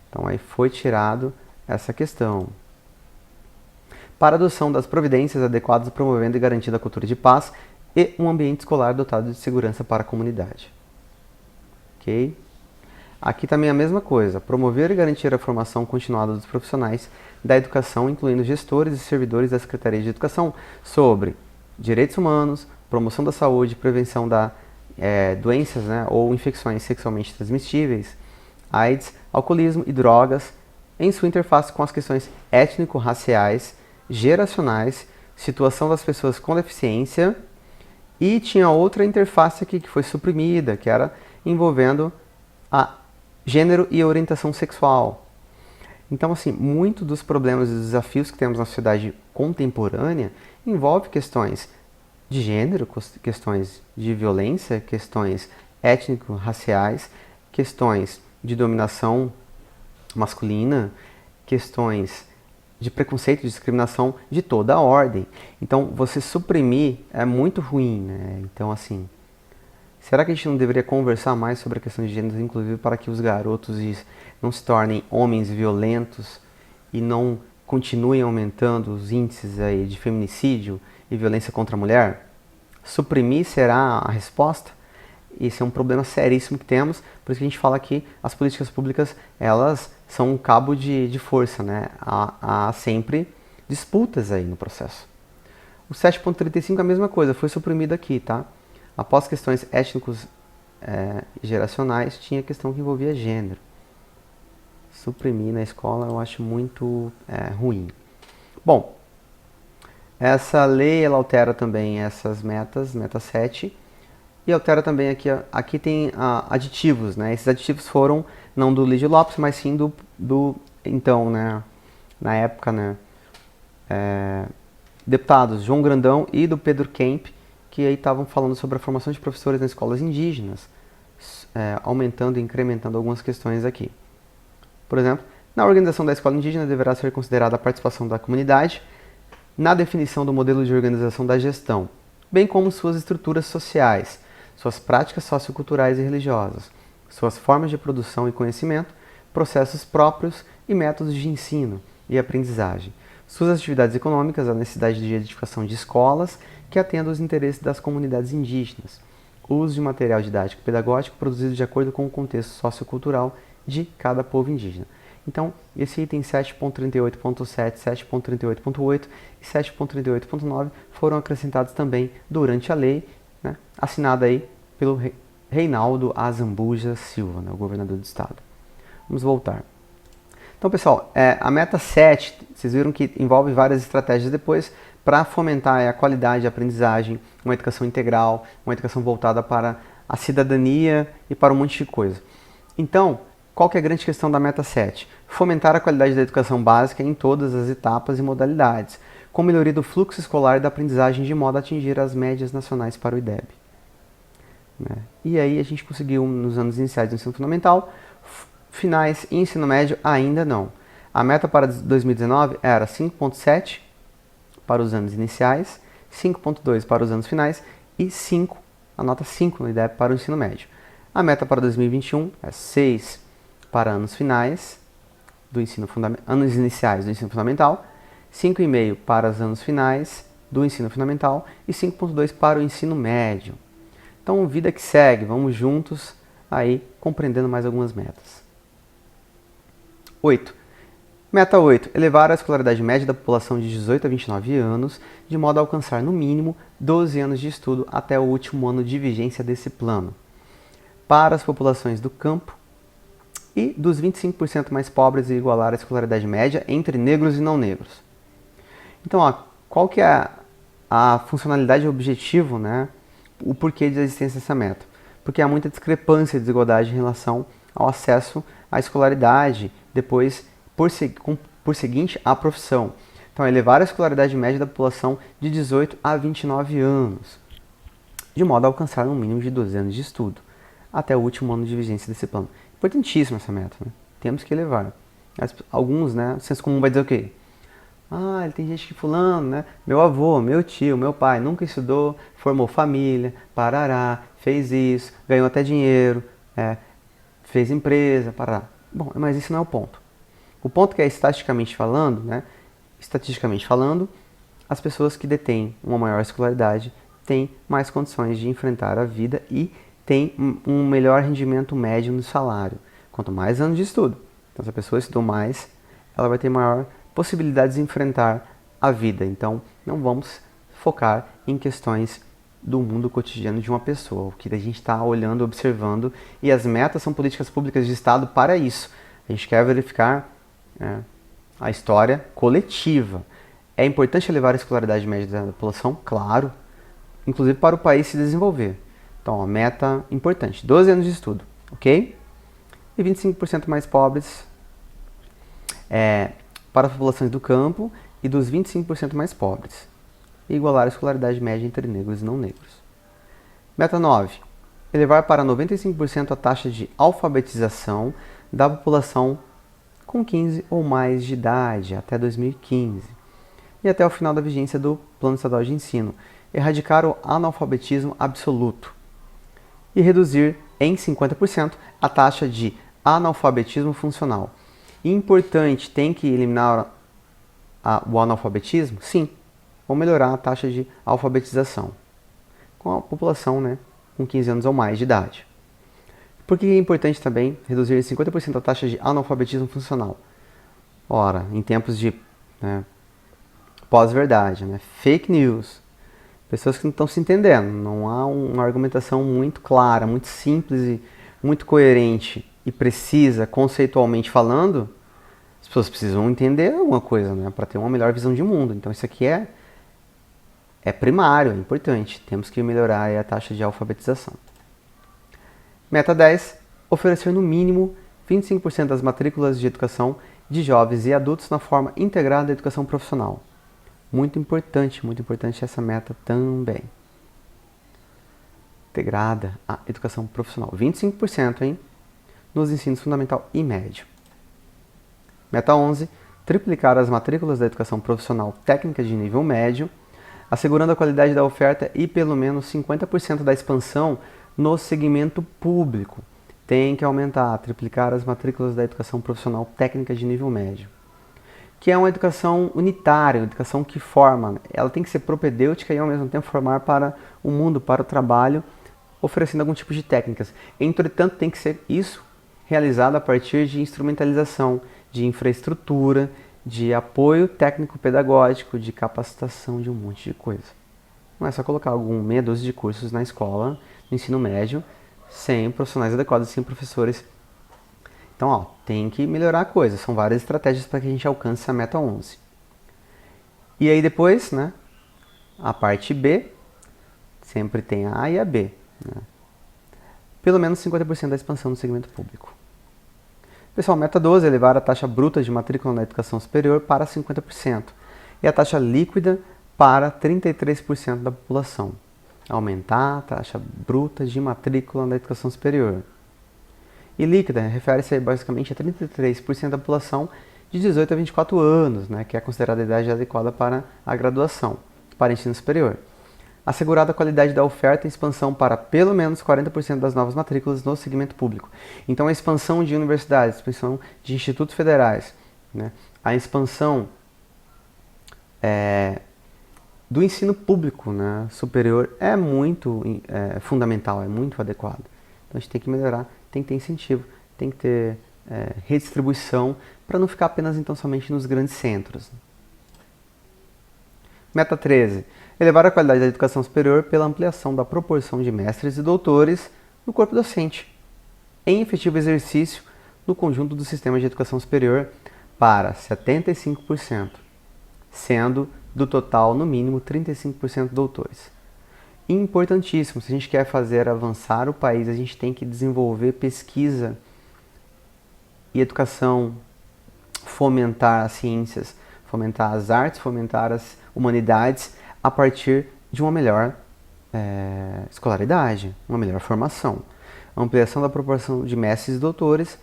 Então aí foi tirado essa questão. Para a adoção das providências adequadas promovendo e garantindo a cultura de paz e um ambiente escolar dotado de segurança para a comunidade. Ok? Aqui também a mesma coisa, promover e garantir a formação continuada dos profissionais da educação, incluindo gestores e servidores da Secretaria de Educação, sobre direitos humanos, promoção da saúde, prevenção da doenças, né, ou infecções sexualmente transmissíveis, AIDS, alcoolismo e drogas, em sua interface com as questões étnico-raciais, geracionais, situação das pessoas com deficiência, e tinha outra interface aqui que foi suprimida, que era envolvendo a gênero e orientação sexual. Então, assim, muito dos problemas e desafios que temos na sociedade contemporânea envolve questões de gênero, questões de violência, questões étnico-raciais, questões de dominação masculina, questões de preconceito e discriminação de toda a ordem. Então, você suprimir é muito ruim, né? Então, assim, será que a gente não deveria conversar mais sobre a questão de gênero, inclusive para que os garotos não se tornem homens violentos e não continuem aumentando os índices aí de feminicídio e violência contra a mulher? Suprimir será a resposta? Esse é um problema seríssimo que temos, por isso que a gente fala que as políticas públicas, elas são um cabo de força, né? Há sempre disputas aí no processo. O 7.35 é a mesma coisa, foi suprimido aqui, tá? Após questões étnicos e geracionais, tinha a questão que envolvia gênero. Suprimir na escola eu acho muito ruim. Bom, essa lei ela altera também essas metas, meta 7, e altera também aqui tem aditivos, né? Esses aditivos foram não do Lídio Lopes, mas sim do então, né, na época, né, deputados João Grandão e do Pedro Kemp, que aí estavam falando sobre a formação de professores nas escolas indígenas, aumentando e incrementando algumas questões aqui. Por exemplo, na organização da escola indígena deverá ser considerada a participação da comunidade na definição do modelo de organização da gestão, bem como suas estruturas sociais, suas práticas socioculturais e religiosas, suas formas de produção e conhecimento, processos próprios e métodos de ensino e aprendizagem, suas atividades econômicas, a necessidade de edificação de escolas que atendam aos interesses das comunidades indígenas, o uso de material didático e pedagógico produzido de acordo com o contexto sociocultural de cada povo indígena. Então, esse item 7.38.7, 7.38.8 e 7.38.9 foram acrescentados também durante a lei, né, assinada aí pelo Reinaldo Azambuja Silva, né, o governador do estado. Vamos voltar. Então, pessoal, a meta 7, vocês viram que envolve várias estratégias depois para fomentar a qualidade de aprendizagem, uma educação integral, uma educação voltada para a cidadania e para um monte de coisa. Então, qual que é a grande questão da meta 7? Fomentar a qualidade da educação básica em todas as etapas e modalidades, com melhoria do fluxo escolar e da aprendizagem de modo a atingir as médias nacionais para o IDEB. E aí a gente conseguiu nos anos iniciais do ensino fundamental, finais e ensino médio ainda não. A meta para 2019 era 5.7 para os anos iniciais, 5.2 para os anos finais e 5, a nota 5 no IDEB para o ensino médio. A meta para 2021 é 6 para anos finais do ensino anos iniciais do ensino fundamental, 5,5 para os anos finais do ensino fundamental e 5.2 para o ensino médio. Então, vida que segue, vamos juntos aí compreendendo mais algumas metas. 8. Meta 8. Elevar a escolaridade média da população de 18 a 29 anos, de modo a alcançar no mínimo 12 anos de estudo até o último ano de vigência desse plano. Para as populações do campo e dos 25% mais pobres e igualar a escolaridade média entre negros e não negros. Então, qual que é a funcionalidade e o objetivo, né? O porquê da existência dessa meta? Porque há muita discrepância e desigualdade em relação ao acesso à escolaridade, depois, por seguinte, à profissão. Então, elevar a escolaridade média da população de 18 a 29 anos, de modo a alcançar um mínimo de 12 anos de estudo, até o último ano de vigência desse plano. Importantíssima essa meta, né? Temos que elevar. Alguns, né, o senso comum vai dizer o quê? Ele tem gente que fulano, né? Meu avô, meu tio, meu pai nunca estudou, formou família, parará, fez isso, ganhou até dinheiro, fez empresa, parará. Bom, mas isso não é o ponto. O ponto que é estatisticamente falando, né? Estatisticamente falando, as pessoas que detêm uma maior escolaridade têm mais condições de enfrentar a vida e têm um melhor rendimento médio no salário. Quanto mais anos de estudo. Então, se a pessoa estudou mais, ela vai ter maior possibilidades de enfrentar a vida. Então, não vamos focar em questões do mundo cotidiano de uma pessoa, o que a gente está olhando, observando, e as metas são políticas públicas de Estado para isso. A gente quer verificar a história coletiva. É importante elevar a escolaridade média da população, claro, inclusive para o país se desenvolver. Então, a meta importante, 12 anos de estudo, ok? E 25% mais pobres para as populações do campo e dos 25% mais pobres, e igualar a escolaridade média entre negros e não negros. Meta 9. Elevar para 95% a taxa de alfabetização da população com 15 ou mais de idade até 2015 e até o final da vigência do Plano Estadual de Ensino. Erradicar o analfabetismo absoluto e reduzir em 50% a taxa de analfabetismo funcional. Importante, tem que eliminar o analfabetismo? Sim, ou melhorar a taxa de alfabetização com a população, né, com 15 anos ou mais de idade. Por que é importante também reduzir em 50% a taxa de analfabetismo funcional? Ora, em tempos de pós-verdade, fake news, pessoas que não estão se entendendo, não há uma argumentação muito clara, muito simples e muito coerente e precisa, conceitualmente falando, as pessoas precisam entender alguma coisa, para ter uma melhor visão de mundo. Então isso aqui é primário, é importante. Temos que melhorar a taxa de alfabetização. Meta 10. Oferecer no mínimo 25% das matrículas de educação de jovens e adultos na forma integrada da educação profissional. Muito importante essa meta também. Integrada à educação profissional. 25%, hein? Nos ensinos fundamental e médio. Meta 11. Triplicar as matrículas da educação profissional técnica de nível médio, assegurando a qualidade da oferta e pelo menos 50% da expansão no segmento público. Tem que aumentar, triplicar as matrículas da educação profissional técnica de nível médio. Que é uma educação unitária, uma educação que forma. Ela tem que ser propedêutica e ao mesmo tempo formar para o mundo, para o trabalho, oferecendo algum tipo de técnicas. Entretanto, tem que ser isso realizado a partir de instrumentalização, de infraestrutura, de apoio técnico-pedagógico, de capacitação, de um monte de coisa. Não é só colocar algum meia dúzia de cursos na escola, no ensino médio, sem profissionais adequados, sem professores. Então, ó, tem que melhorar a coisa. São várias estratégias para que a gente alcance a meta 11. E aí depois, né, a parte B, sempre tem a A e a B. Né? Pelo menos 50% da expansão do segmento público. Pessoal, meta 12 é elevar a taxa bruta de matrícula na educação superior para 50% e a taxa líquida para 33% da população. Aumentar a taxa bruta de matrícula na educação superior. E líquida refere-se basicamente a 33% da população de 18 a 24 anos, né, que é considerada a idade adequada para a graduação, para ensino superior. Assegurada a qualidade da oferta e expansão para pelo menos 40% das novas matrículas no segmento público. Então, a expansão de universidades, a expansão de institutos federais, né, a expansão do ensino público, né, superior é muito fundamental, é muito adequado. Então, a gente tem que melhorar, tem que ter incentivo, tem que ter redistribuição para não ficar apenas então somente nos grandes centros. Meta 13. Elevar a qualidade da educação superior pela ampliação da proporção de mestres e doutores no corpo docente, em efetivo exercício no conjunto do sistema de educação superior para 75%, sendo do total, no mínimo, 35% doutores. Importantíssimo, se a gente quer fazer avançar o país, a gente tem que desenvolver pesquisa e educação, fomentar as ciências, fomentar as artes, fomentar as humanidades a partir de uma melhor escolaridade, uma melhor formação. Ampliação da proporção de mestres e doutores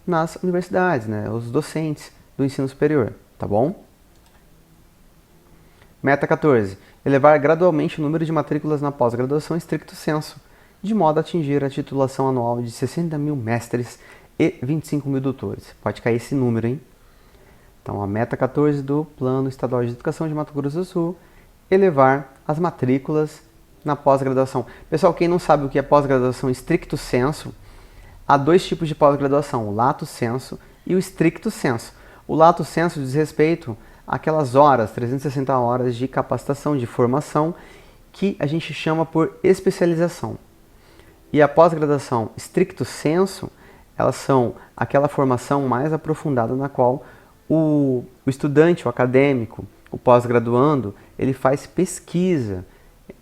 nas universidades, né, os docentes do ensino superior, tá bom? Meta 14. Elevar gradualmente o número de matrículas na pós-graduação stricto sensu, de modo a atingir a titulação anual de 60 mil mestres e 25 mil doutores. Pode cair esse número, hein? Então, a meta 14 do Plano Estadual de Educação de Mato Grosso do Sul, elevar as matrículas na pós-graduação. Pessoal, quem não sabe o que é pós-graduação stricto sensu, há dois tipos de pós-graduação, o lato sensu e o stricto sensu. O lato sensu diz respeito àquelas horas, 360 horas de capacitação, de formação, que a gente chama por especialização. E a pós-graduação stricto sensu, elas são aquela formação mais aprofundada na qual o estudante, o acadêmico, o pós-graduando, ele faz pesquisa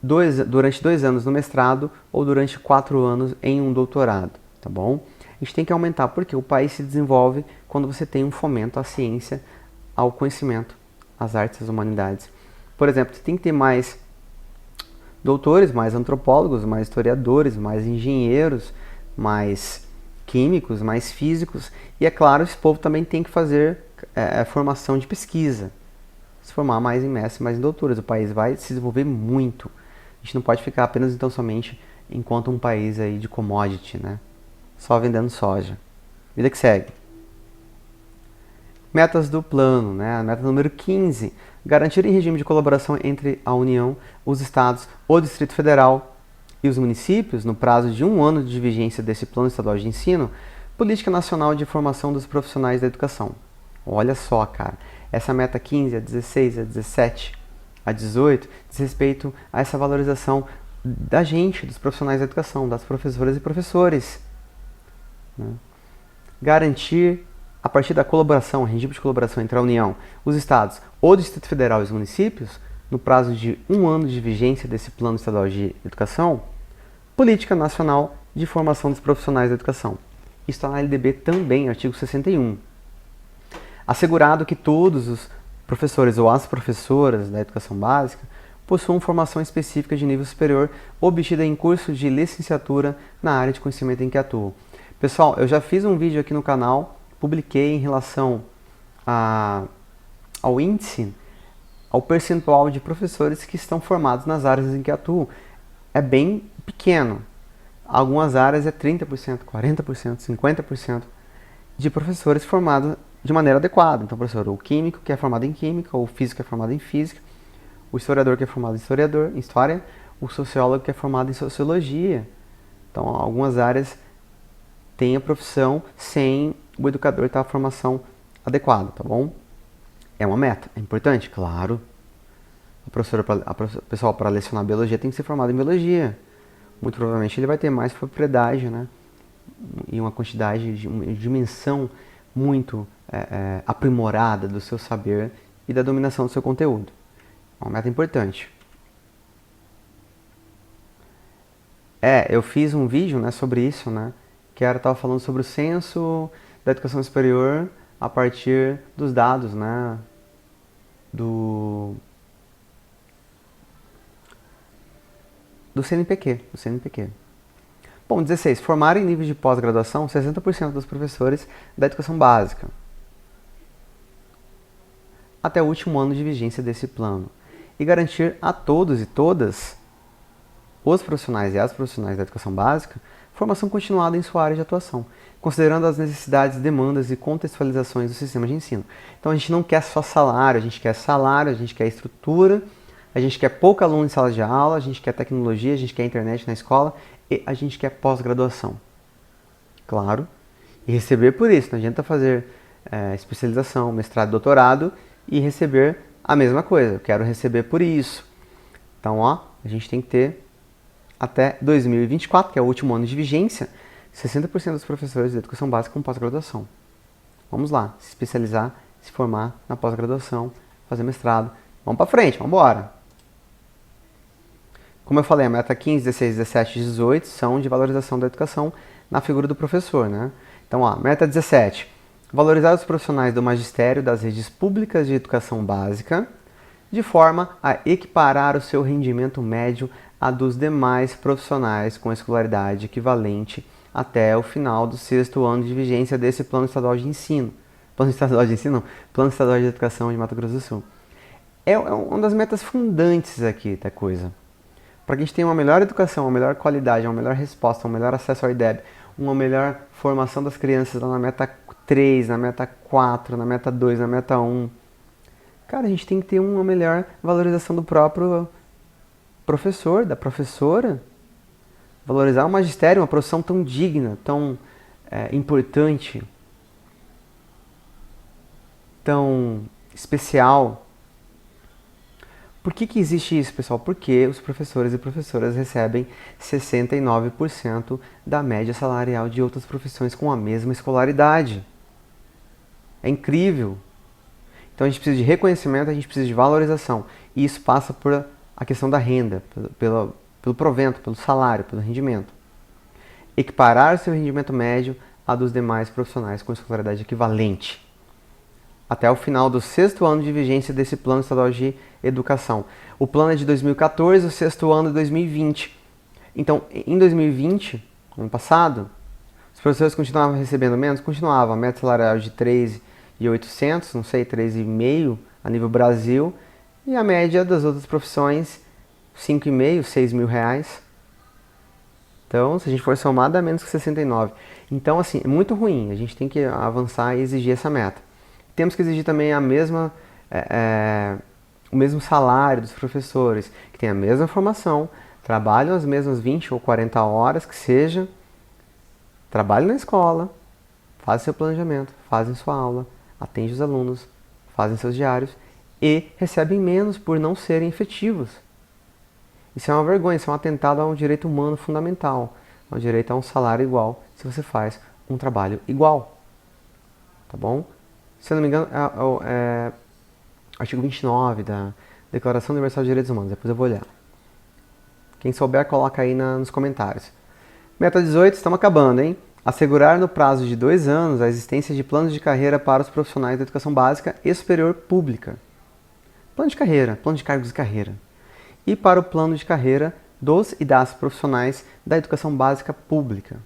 durante 2 anos no mestrado ou durante 4 anos em um doutorado, tá bom? A gente tem que aumentar porque o país se desenvolve quando você tem um fomento à ciência, ao conhecimento, às artes, às humanidades. Por exemplo, você tem que ter mais doutores, mais antropólogos, mais historiadores, mais engenheiros, mais químicos, mais físicos. E é claro, esse povo também tem que fazer formação de pesquisa. Se formar mais em mestres, mais em doutores. O país vai se desenvolver muito. A gente não pode ficar apenas então somente enquanto um país aí de commodity, né? Só vendendo soja. Vida que segue. Metas do plano, né? A meta número 15. Garantir em regime de colaboração entre a União, os estados, o Distrito Federal e os municípios, no prazo de 1 ano de vigência desse Plano Estadual de Ensino, Política Nacional de Formação dos Profissionais da Educação. Olha só, cara. Essa meta 15, a 16, a 17, a 18, diz respeito a essa valorização da gente, dos profissionais da educação, das professoras e professores. Né? Garantir, a partir da colaboração, regime de colaboração entre a União, os estados, o Distrito Federal e os municípios, no prazo de 1 ano de vigência desse Plano Estadual de Educação, Política Nacional de Formação dos Profissionais da Educação. Isso está na LDB também, artigo 61. Assegurado que todos os professores ou as professoras da educação básica possuam formação específica de nível superior obtida em curso de licenciatura na área de conhecimento em que atuam. Pessoal, eu já fiz um vídeo aqui no canal, publiquei em relação ao índice, ao percentual de professores que estão formados nas áreas em que atuam. É bem pequeno. Algumas áreas é 30%, 40%, 50% de professores formados de maneira adequada. Então, professor, o químico que é formado em química, o físico que é formado em física, o historiador que é formado em história, o sociólogo que é formado em sociologia. Então, algumas áreas têm a profissão sem o educador ter a formação adequado, tá bom? É uma meta, é importante, claro. O pessoal para lecionar biologia tem que ser formado em biologia. Muito provavelmente ele vai ter mais propriedade, né? E uma quantidade, uma dimensão muito aprimorada do seu saber e da dominação do seu conteúdo. É uma meta importante. Eu fiz um vídeo, né, sobre isso, né? Que estava falando sobre o censo da educação superior a partir dos dados, né? Do CNPq. Bom, 16. Formar em nível de pós-graduação 60% dos professores da educação básica até o último ano de vigência desse plano e garantir a todos e todas os profissionais e as profissionais da educação básica formação continuada em sua área de atuação, considerando as necessidades, demandas e contextualizações do sistema de ensino. Então a gente não quer só salário, a gente quer estrutura, a gente quer pouco aluno em sala de aula, a gente quer tecnologia, a gente quer internet na escola e a gente quer pós-graduação. Claro, e receber por isso, não adianta fazer especialização, mestrado, doutorado e receber a mesma coisa, eu quero receber por isso. Então, a gente tem que ter até 2024, que é o último ano de vigência, 60% dos professores de educação básica com pós-graduação. Vamos lá, se especializar, se formar na pós-graduação, fazer mestrado. Vamos para frente, vamos embora. Como eu falei, a meta 15, 16, 17 e 18 são de valorização da educação na figura do professor, né? Então, meta 17, valorizar os profissionais do magistério das redes públicas de educação básica, de forma a equiparar o seu rendimento médio a dos demais profissionais com escolaridade equivalente até o final do 6º ano de vigência desse Plano Estadual de Ensino. Plano Estadual de Ensino, não. Plano Estadual de Educação de Mato Grosso do Sul. É uma das metas fundantes aqui da coisa. Para que a gente tenha uma melhor educação, uma melhor qualidade, uma melhor resposta, um melhor acesso ao IDEB, uma melhor formação das crianças lá na meta 3, na meta 4, na meta 2, na meta 1. Cara, a gente tem que ter uma melhor valorização do próprio professor, da professora. Valorizar o magistério, uma profissão tão digna, tão importante, tão especial. Por que existe isso, pessoal? Porque os professores e professoras recebem 69% da média salarial de outras profissões com a mesma escolaridade. É incrível. Então a gente precisa de reconhecimento, a gente precisa de valorização. E isso passa por a questão da renda, pelo provento, pelo salário, pelo rendimento. Equiparar seu rendimento médio a dos demais profissionais com escolaridade equivalente, até o final do 6º ano de vigência desse Plano Estadual de Educação. O plano é de 2014, o 6º ano é 2020. Então, em 2020, ano passado, os professores continuavam recebendo menos? Continuavam. A meta salarial de 3.800, não sei, 3.500 a nível Brasil, e a média das outras profissões, 5.500, 6.000 reais. Então, se a gente for somar, dá menos que 69. Então, assim, é muito ruim. A gente tem que avançar e exigir essa meta. Temos que exigir também o mesmo salário dos professores, que têm a mesma formação, trabalham as mesmas 20 ou 40 horas que seja, trabalham na escola, fazem seu planejamento, fazem sua aula, atendem os alunos, fazem seus diários e recebem menos por não serem efetivos. Isso é uma vergonha, isso é um atentado a um direito humano fundamental, ao direito a um salário igual se você faz um trabalho igual. Tá bom? Se eu não me engano, é artigo 29 da Declaração Universal de Direitos Humanos. Depois eu vou olhar. Quem souber, coloca aí nos comentários. Meta 18, estamos acabando, hein? Assegurar no prazo de 2 anos a existência de planos de carreira para os profissionais da educação básica e superior pública. Plano de carreira, plano de cargos de carreira. E para o plano de carreira dos e das profissionais da educação básica pública.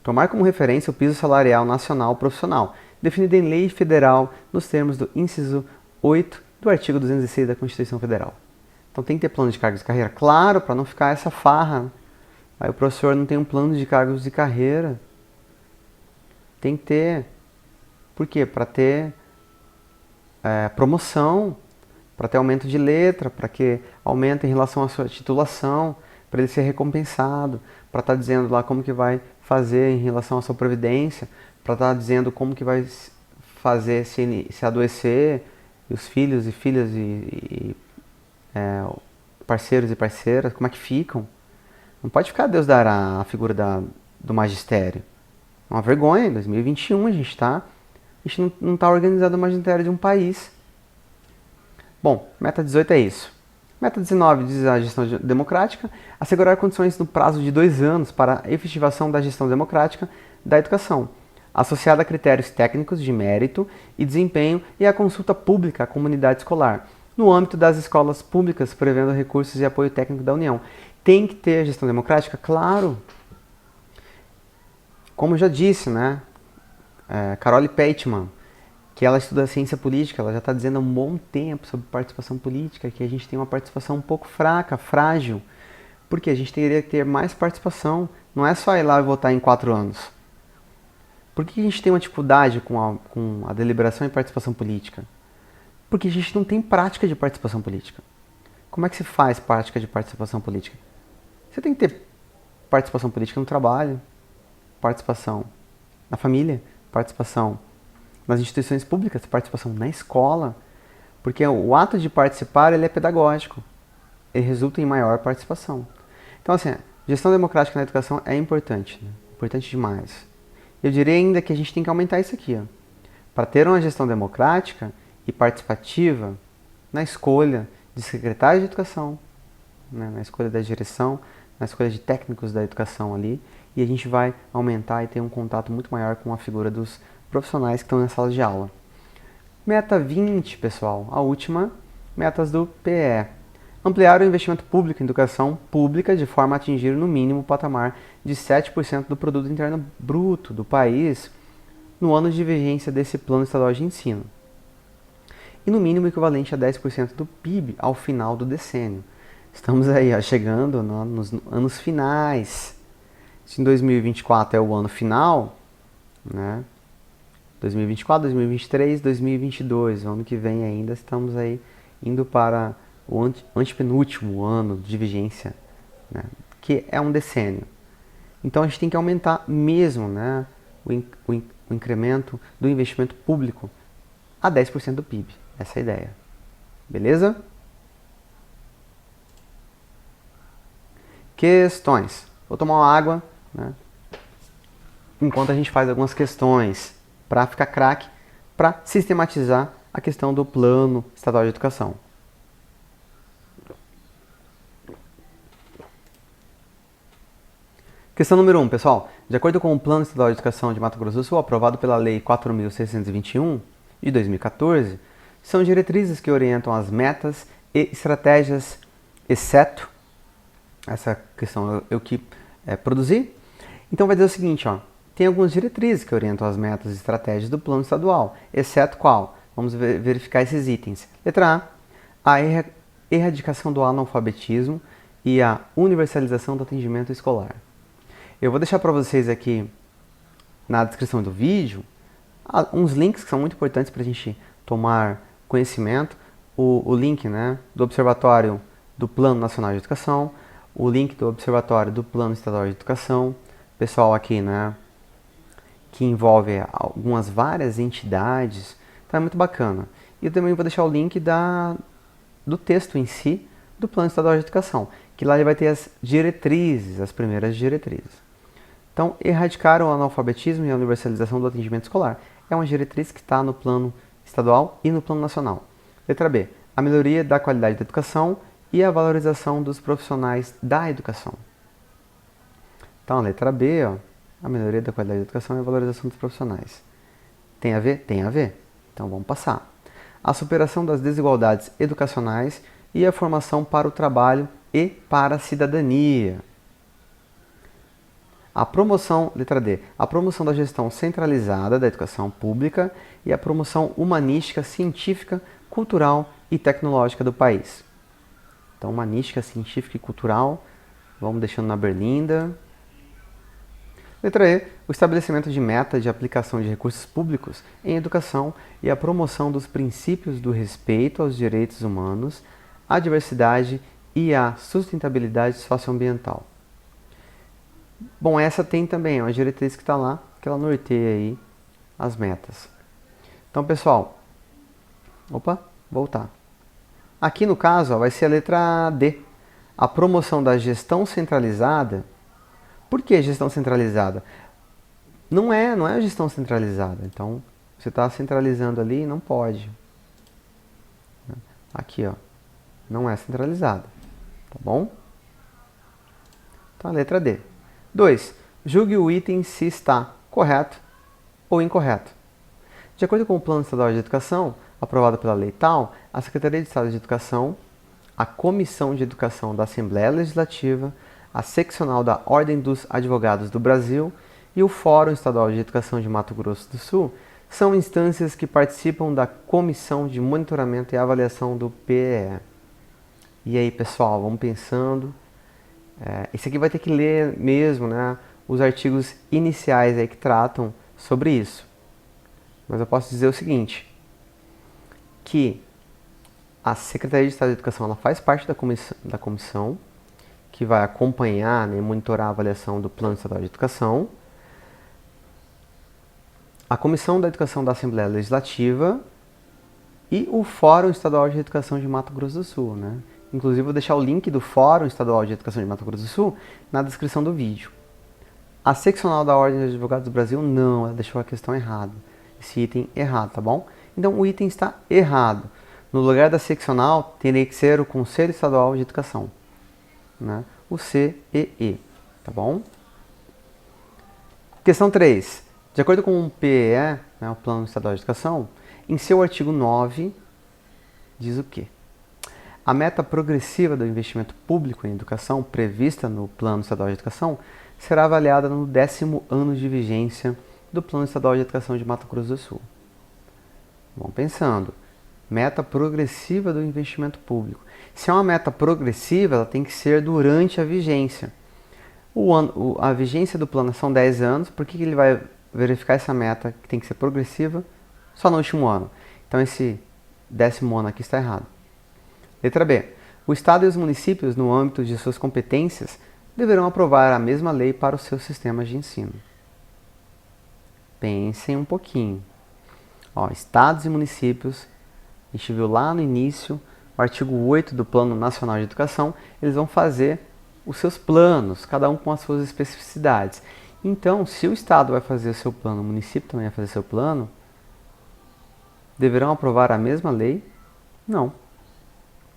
Tomar como referência o piso salarial nacional profissional, definido em lei federal nos termos do inciso 8 do artigo 206 da Constituição Federal. Então tem que ter plano de cargos de carreira, claro, para não ficar essa farra. Aí o professor não tem um plano de cargos de carreira. Tem que ter. Por quê? Para ter promoção, para ter aumento de letra, para que aumente em relação à sua titulação, para ele ser recompensado, para estar dizendo lá como que vai fazer em relação à sua previdência, para estar dizendo como que vai fazer se adoecer, e os filhos e filhas parceiros e parceiras, como é que ficam? Não pode ficar Deus dará a figura do magistério. É uma vergonha, em 2021 a gente não está organizando o magistério de um país. Bom, meta 18 é isso. Meta 19 diz a gestão democrática, assegurar condições no prazo de 2 anos para a efetivação da gestão democrática da educação, associada a critérios técnicos de mérito e desempenho e a consulta pública à comunidade escolar, no âmbito das escolas públicas, prevendo recursos e apoio técnico da União. Tem que ter a gestão democrática? Claro! Como eu já disse, né? Carole Pateman, que ela estuda ciência política, ela já está dizendo há um bom tempo sobre participação política, que a gente tem uma participação um pouco fraca, frágil, porque a gente teria que ter mais participação, não é só ir lá e votar em 4 anos. Por que a gente tem uma dificuldade com a deliberação e participação política? Porque a gente não tem prática de participação política. Como é que se faz prática de participação política? Você tem que ter participação política no trabalho, participação na família, participação nas instituições públicas, participação na escola, porque o ato de participar ele é pedagógico, ele resulta em maior participação. Então, assim, gestão democrática na educação é importante, né? Importante demais. Eu diria ainda que a gente tem que aumentar isso aqui, ó. Para ter uma gestão democrática e participativa na escolha de secretário de educação, né? Na escolha da direção, na escolha de técnicos da educação ali, e a gente vai aumentar e ter um contato muito maior com a figura dos profissionais que estão na sala de aula. Meta 20, pessoal, a última, metas do PE. Ampliar o investimento público em educação pública de forma a atingir no mínimo o patamar de 7% do produto interno bruto do país no ano de vigência desse plano estadual de ensino. E no mínimo equivalente a 10% do PIB ao final do decênio. Estamos aí, ó, chegando nos anos finais. Se em 2024 é o ano final, né? 2024, 2023, 2022, o ano que vem ainda estamos aí indo para o antepenúltimo ano de vigência, né? Que é um decênio. Então a gente tem que aumentar mesmo, né, o incremento do investimento público a 10% do PIB. Essa é a ideia. Beleza? Questões. Vou tomar uma água, né, enquanto a gente faz algumas questões para ficar craque, para sistematizar a questão do Plano Estadual de Educação. Questão número 1, pessoal. De acordo com o Plano Estadual de Educação de Mato Grosso do Sul, aprovado pela Lei 4.621 de 2014, são diretrizes que orientam as metas e estratégias, exceto essa questão eu que produzi. Então vai dizer o seguinte, ó, tem algumas diretrizes que orientam as metas e estratégias do plano estadual, exceto qual? Vamos verificar esses itens. Letra A, a erradicação do analfabetismo e a universalização do atendimento escolar. Eu vou deixar para vocês aqui na descrição do vídeo uns links que são muito importantes para a gente tomar conhecimento. O link, né, do Observatório do Plano Nacional de Educação, o link do Observatório do Plano Estadual de Educação, pessoal aqui, né, que envolve algumas várias entidades, então é muito bacana. E eu também vou deixar o link do texto em si do Plano Estadual de Educação, que lá ele vai ter as diretrizes, as primeiras diretrizes. Então, erradicar o analfabetismo e a universalização do atendimento escolar é uma diretriz que está no Plano Estadual e no Plano Nacional. Letra B, a melhoria da qualidade da educação e a valorização dos profissionais da educação. Então, a letra B, ó, a melhoria da qualidade da educação e a valorização dos profissionais. Tem a ver? Tem a ver. Então, vamos passar. A superação das desigualdades educacionais e a formação para o trabalho e para a cidadania. A promoção, letra D, a promoção da gestão centralizada da educação pública e a promoção humanística, científica, cultural e tecnológica do país. Então, humanística, científica e cultural, vamos deixando na berlinda. Letra E, o estabelecimento de metas de aplicação de recursos públicos em educação e a promoção dos princípios do respeito aos direitos humanos, à diversidade e à sustentabilidade socioambiental. Bom, essa tem também uma diretriz que está lá, que ela norteia aí as metas. Então, pessoal, voltar. Aqui no caso, ó, vai ser a letra D. A promoção da gestão centralizada. Por que gestão centralizada? Não é a gestão centralizada. Então, você está centralizando ali, não pode. Aqui, ó, não é centralizada. Tá bom? Então, a letra D. 2. Julgue o item se está correto ou incorreto. De acordo com o Plano Estadual de Educação, aprovado pela Lei tal, a Secretaria de Estado de Educação, a Comissão de Educação da Assembleia Legislativa, a Seccional da Ordem dos Advogados do Brasil e o Fórum Estadual de Educação de Mato Grosso do Sul são instâncias que participam da Comissão de Monitoramento e Avaliação do PEE. E aí, pessoal, vamos pensando. Esse aqui vai ter que ler mesmo, né, os artigos iniciais aí que tratam sobre isso. Mas eu posso dizer o seguinte, que a Secretaria de Estado de Educação ela faz parte da comissão que vai acompanhar, né, monitorar a avaliação do Plano Estadual de Educação. A Comissão da Educação da Assembleia Legislativa e o Fórum Estadual de Educação de Mato Grosso do Sul, né? Inclusive, vou deixar o link do Fórum Estadual de Educação de Mato Grosso do Sul na descrição do vídeo. A Seccional da Ordem dos Advogados do Brasil, não, ela deixou a questão errada. Esse item errado, tá bom? Então, o item está errado. No lugar da seccional, teria que ser o Conselho Estadual de Educação, né? O CEE, tá bom? Questão 3. De acordo com o PEE, né, o Plano Estadual de Educação, em seu artigo 9, diz o quê? A meta progressiva do investimento público em educação prevista no Plano Estadual de Educação será avaliada no 10º ano de vigência do Plano Estadual de Educação de Mato Grosso do Sul. Vamos pensando. Meta progressiva do investimento público. Se é uma meta progressiva, ela tem que ser durante a vigência. A vigência do plano são 10 anos, por que ele vai verificar essa meta que tem que ser progressiva só no último ano? Então esse 10º ano aqui está errado. Letra B. O Estado e os municípios, no âmbito de suas competências, deverão aprovar a mesma lei para os seus sistemas de ensino. Pensem um pouquinho. Ó, estados e municípios, a gente viu lá no início, o artigo 8 do Plano Nacional de Educação, eles vão fazer os seus planos, cada um com as suas especificidades. Então, se o Estado vai fazer o seu plano, o município também vai fazer o seu plano, deverão aprovar a mesma lei? Não.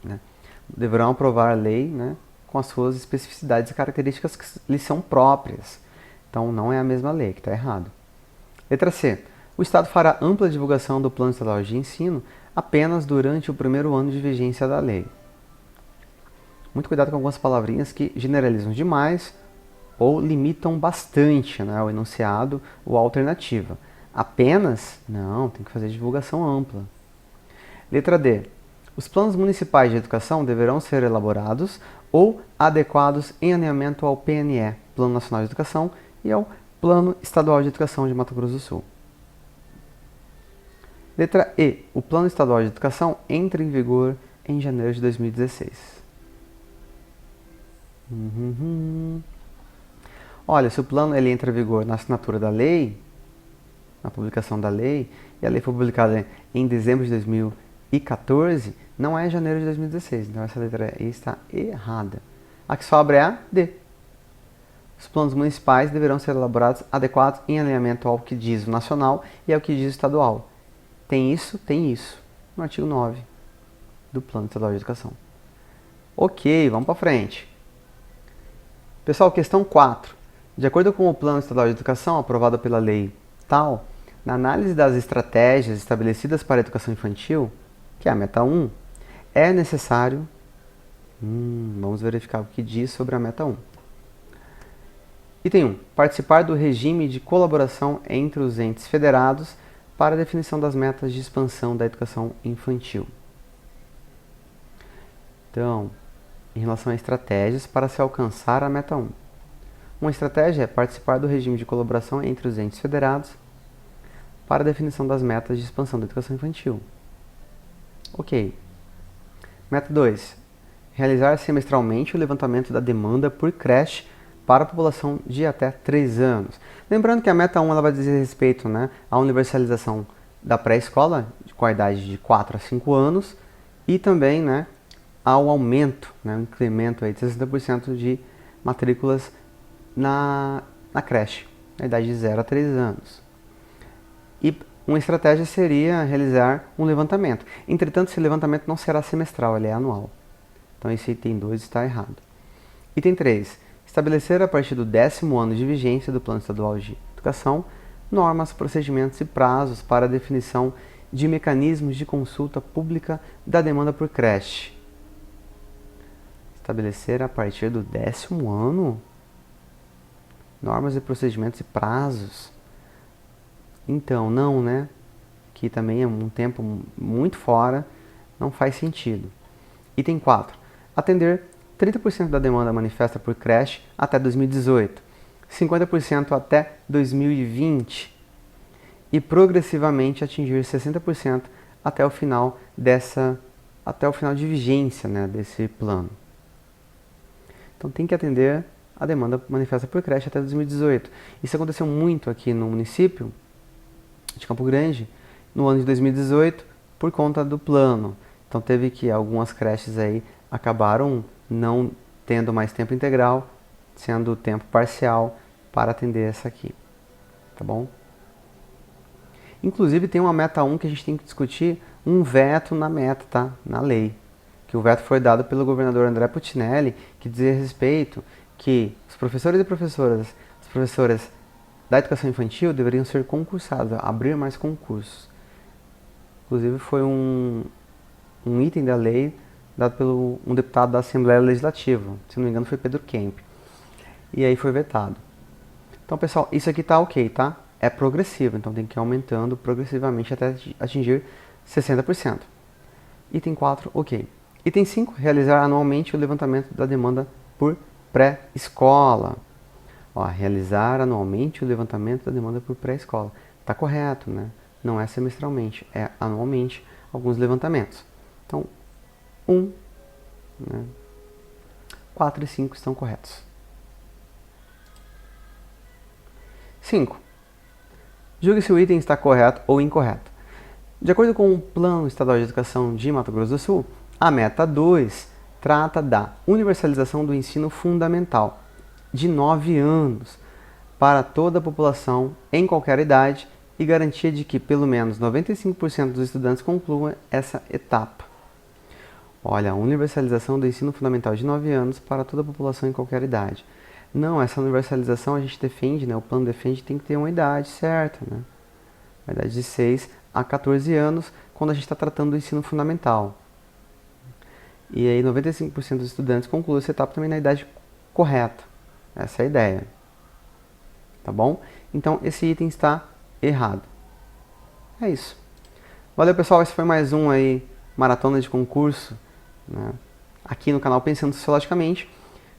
Né? Deverão aprovar a lei, né, com as suas especificidades e características que lhes são próprias. Então, não é a mesma lei, que está errado. Letra C. O Estado fará ampla divulgação do Plano Estadual de Ensino apenas durante o primeiro ano de vigência da lei. Muito cuidado com algumas palavrinhas que generalizam demais ou limitam bastante, né, o enunciado ou a alternativa. Apenas? Não, tem que fazer divulgação ampla. Letra D. Os planos municipais de educação deverão ser elaborados ou adequados em alinhamento ao PNE, Plano Nacional de Educação, e ao Plano Estadual de Educação de Mato Grosso do Sul. Letra E. O Plano Estadual de Educação entra em vigor em janeiro de 2016. Olha, se o plano ele entra em vigor na assinatura da lei, na publicação da lei, e a lei foi publicada em dezembro de 2014, não é em janeiro de 2016. Então essa letra E está errada. A que sobra é a D. Os planos municipais deverão ser elaborados adequados em alinhamento ao que diz o nacional e ao que diz o estadual. Tem isso, no artigo 9 do Plano Estadual de Educação. Ok, vamos para frente. Pessoal, questão 4. De acordo com o Plano Estadual de Educação, aprovado pela lei tal, na análise das estratégias estabelecidas para a educação infantil, que é a meta 1, é necessário... vamos verificar o que diz sobre a meta 1. Item 1. Participar do regime de colaboração entre os entes federados para a definição das metas de expansão da educação infantil. Então, em relação a estratégias para se alcançar a meta 1. Uma estratégia é participar do regime de colaboração entre os entes federados para a definição das metas de expansão da educação infantil. Ok. Meta 2. Realizar semestralmente o levantamento da demanda por creche para a população de até 3 anos. Lembrando que a meta 1 ela vai dizer respeito, né, à universalização da pré-escola, com a idade de 4 a 5 anos, e também, né, ao aumento, né, um incremento aí de 60% de matrículas na creche, na idade de 0 a 3 anos. E uma estratégia seria realizar um levantamento. Entretanto, esse levantamento não será semestral, ele é anual. Então esse item 2 está errado. Item 3. Estabelecer a partir do 10º ano de vigência do Plano Estadual de Educação normas, procedimentos e prazos para a definição de mecanismos de consulta pública da demanda por creche. Estabelecer a partir do 10º ano normas e procedimentos e prazos. Então, não, né? Que também é um tempo muito fora, não faz sentido. Item 4. Atender 30% da demanda manifesta por creche até 2018, 50% até 2020 e progressivamente atingir 60% até o final de vigência, né, desse plano. Então tem que atender a demanda manifesta por creche até 2018. Isso aconteceu muito aqui no município de Campo Grande no ano de 2018 por conta do plano. Então teve que algumas creches aí acabaram não tendo mais tempo integral, sendo tempo parcial para atender essa aqui, tá bom? Inclusive tem uma meta 1 que a gente tem que discutir, um veto na meta, tá? Na lei. Que o veto foi dado pelo governador André Putinelli, que dizia respeito que os professores e professoras, as professoras da educação infantil deveriam ser concursados, abrir mais concursos. Inclusive foi um item da lei dado pelo um deputado da Assembleia Legislativa, se não me engano foi Pedro Kemp. E aí foi vetado. Então, pessoal, isso aqui tá ok, tá? É progressivo, então tem que ir aumentando progressivamente até atingir 60%. Item 4, ok. Item 5, realizar anualmente o levantamento da demanda por pré-escola. Realizar anualmente o levantamento da demanda por pré-escola. Tá correto, né? Não é semestralmente, é anualmente alguns levantamentos. Então, 1, né? 4 e 5 estão corretos. 5. Julgue se o item está correto ou incorreto. De acordo com o Plano Estadual de Educação de Mato Grosso do Sul, a meta 2 trata da universalização do ensino fundamental de 9 anos para toda a população em qualquer idade e garantia de que pelo menos 95% dos estudantes concluam essa etapa. Olha, a universalização do ensino fundamental de 9 anos para toda a população em qualquer idade. Não, essa universalização a gente defende, né? O plano defende que tem que ter uma idade certa, né? A idade de 6 a 14 anos, quando a gente está tratando do ensino fundamental. E aí 95% dos estudantes concluem essa etapa também na idade correta. Essa é a ideia. Tá bom? Então esse item está errado. É isso. Valeu, pessoal. Esse foi mais um aí, maratona de concurso, né? Aqui no canal Pensando Sociologicamente.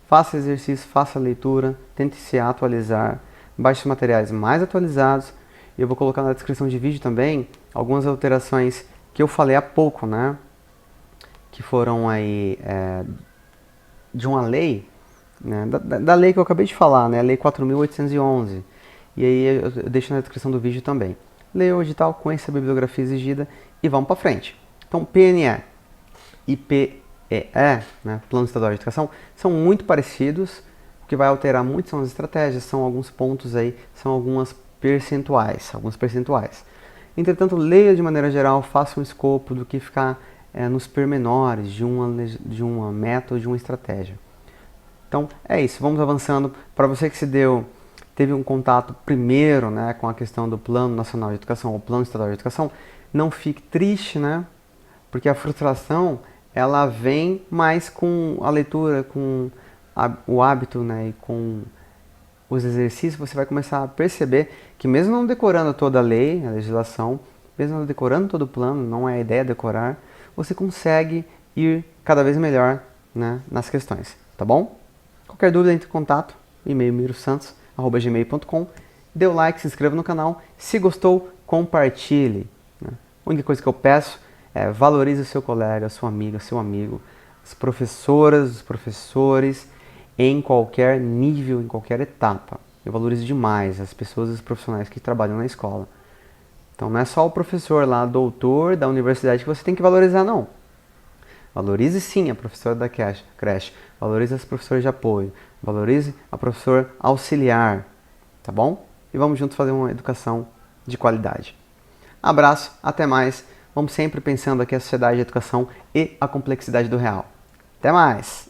Faça exercício, faça leitura, tente se atualizar, baixe os materiais mais atualizados. E eu vou colocar na descrição de vídeo também algumas alterações que eu falei há pouco, né? Que foram aí de uma lei, né? Da lei que eu acabei de falar, né? A Lei 4.811. E aí eu deixo na descrição do vídeo também. Leia o edital, conheça a bibliografia exigida e vamos para frente. Então, PNE e PEE, né, Plano Estadual de Educação, são muito parecidos. O que vai alterar muito são as estratégias, são alguns pontos aí, são alguns percentuais. Entretanto, leia de maneira geral, faça um escopo do que ficar nos pormenores de uma meta ou de uma estratégia. Então, é isso, vamos avançando. Para você que teve um contato primeiro, né, com a questão do Plano Nacional de Educação ou Plano Estadual de Educação, não fique triste, né? Porque a frustração, ela vem mais com a leitura, com o hábito, né, e com os exercícios, você vai começar a perceber que mesmo não decorando toda a lei, a legislação, mesmo não decorando todo o plano, não é a ideia decorar, você consegue ir cada vez melhor, né, nas questões, tá bom? Qualquer dúvida, entre em contato, e-mail mirosantos@gmail.com. Dê o like, se inscreva no canal. Se gostou, compartilhe. Né? A única coisa que eu peço é valorize o seu colega, a sua amiga, seu amigo, as professoras, os professores, em qualquer nível, em qualquer etapa. Eu valorizo demais as pessoas e os profissionais que trabalham na escola. Então não é só o professor lá, doutor da universidade que você tem que valorizar, não. Valorize sim a professora da creche, valorize as professoras de apoio, valorize a professora auxiliar, tá bom? E vamos juntos fazer uma educação de qualidade. Abraço, até mais. Vamos sempre pensando aqui a sociedade, a educação e a complexidade do real. Até mais!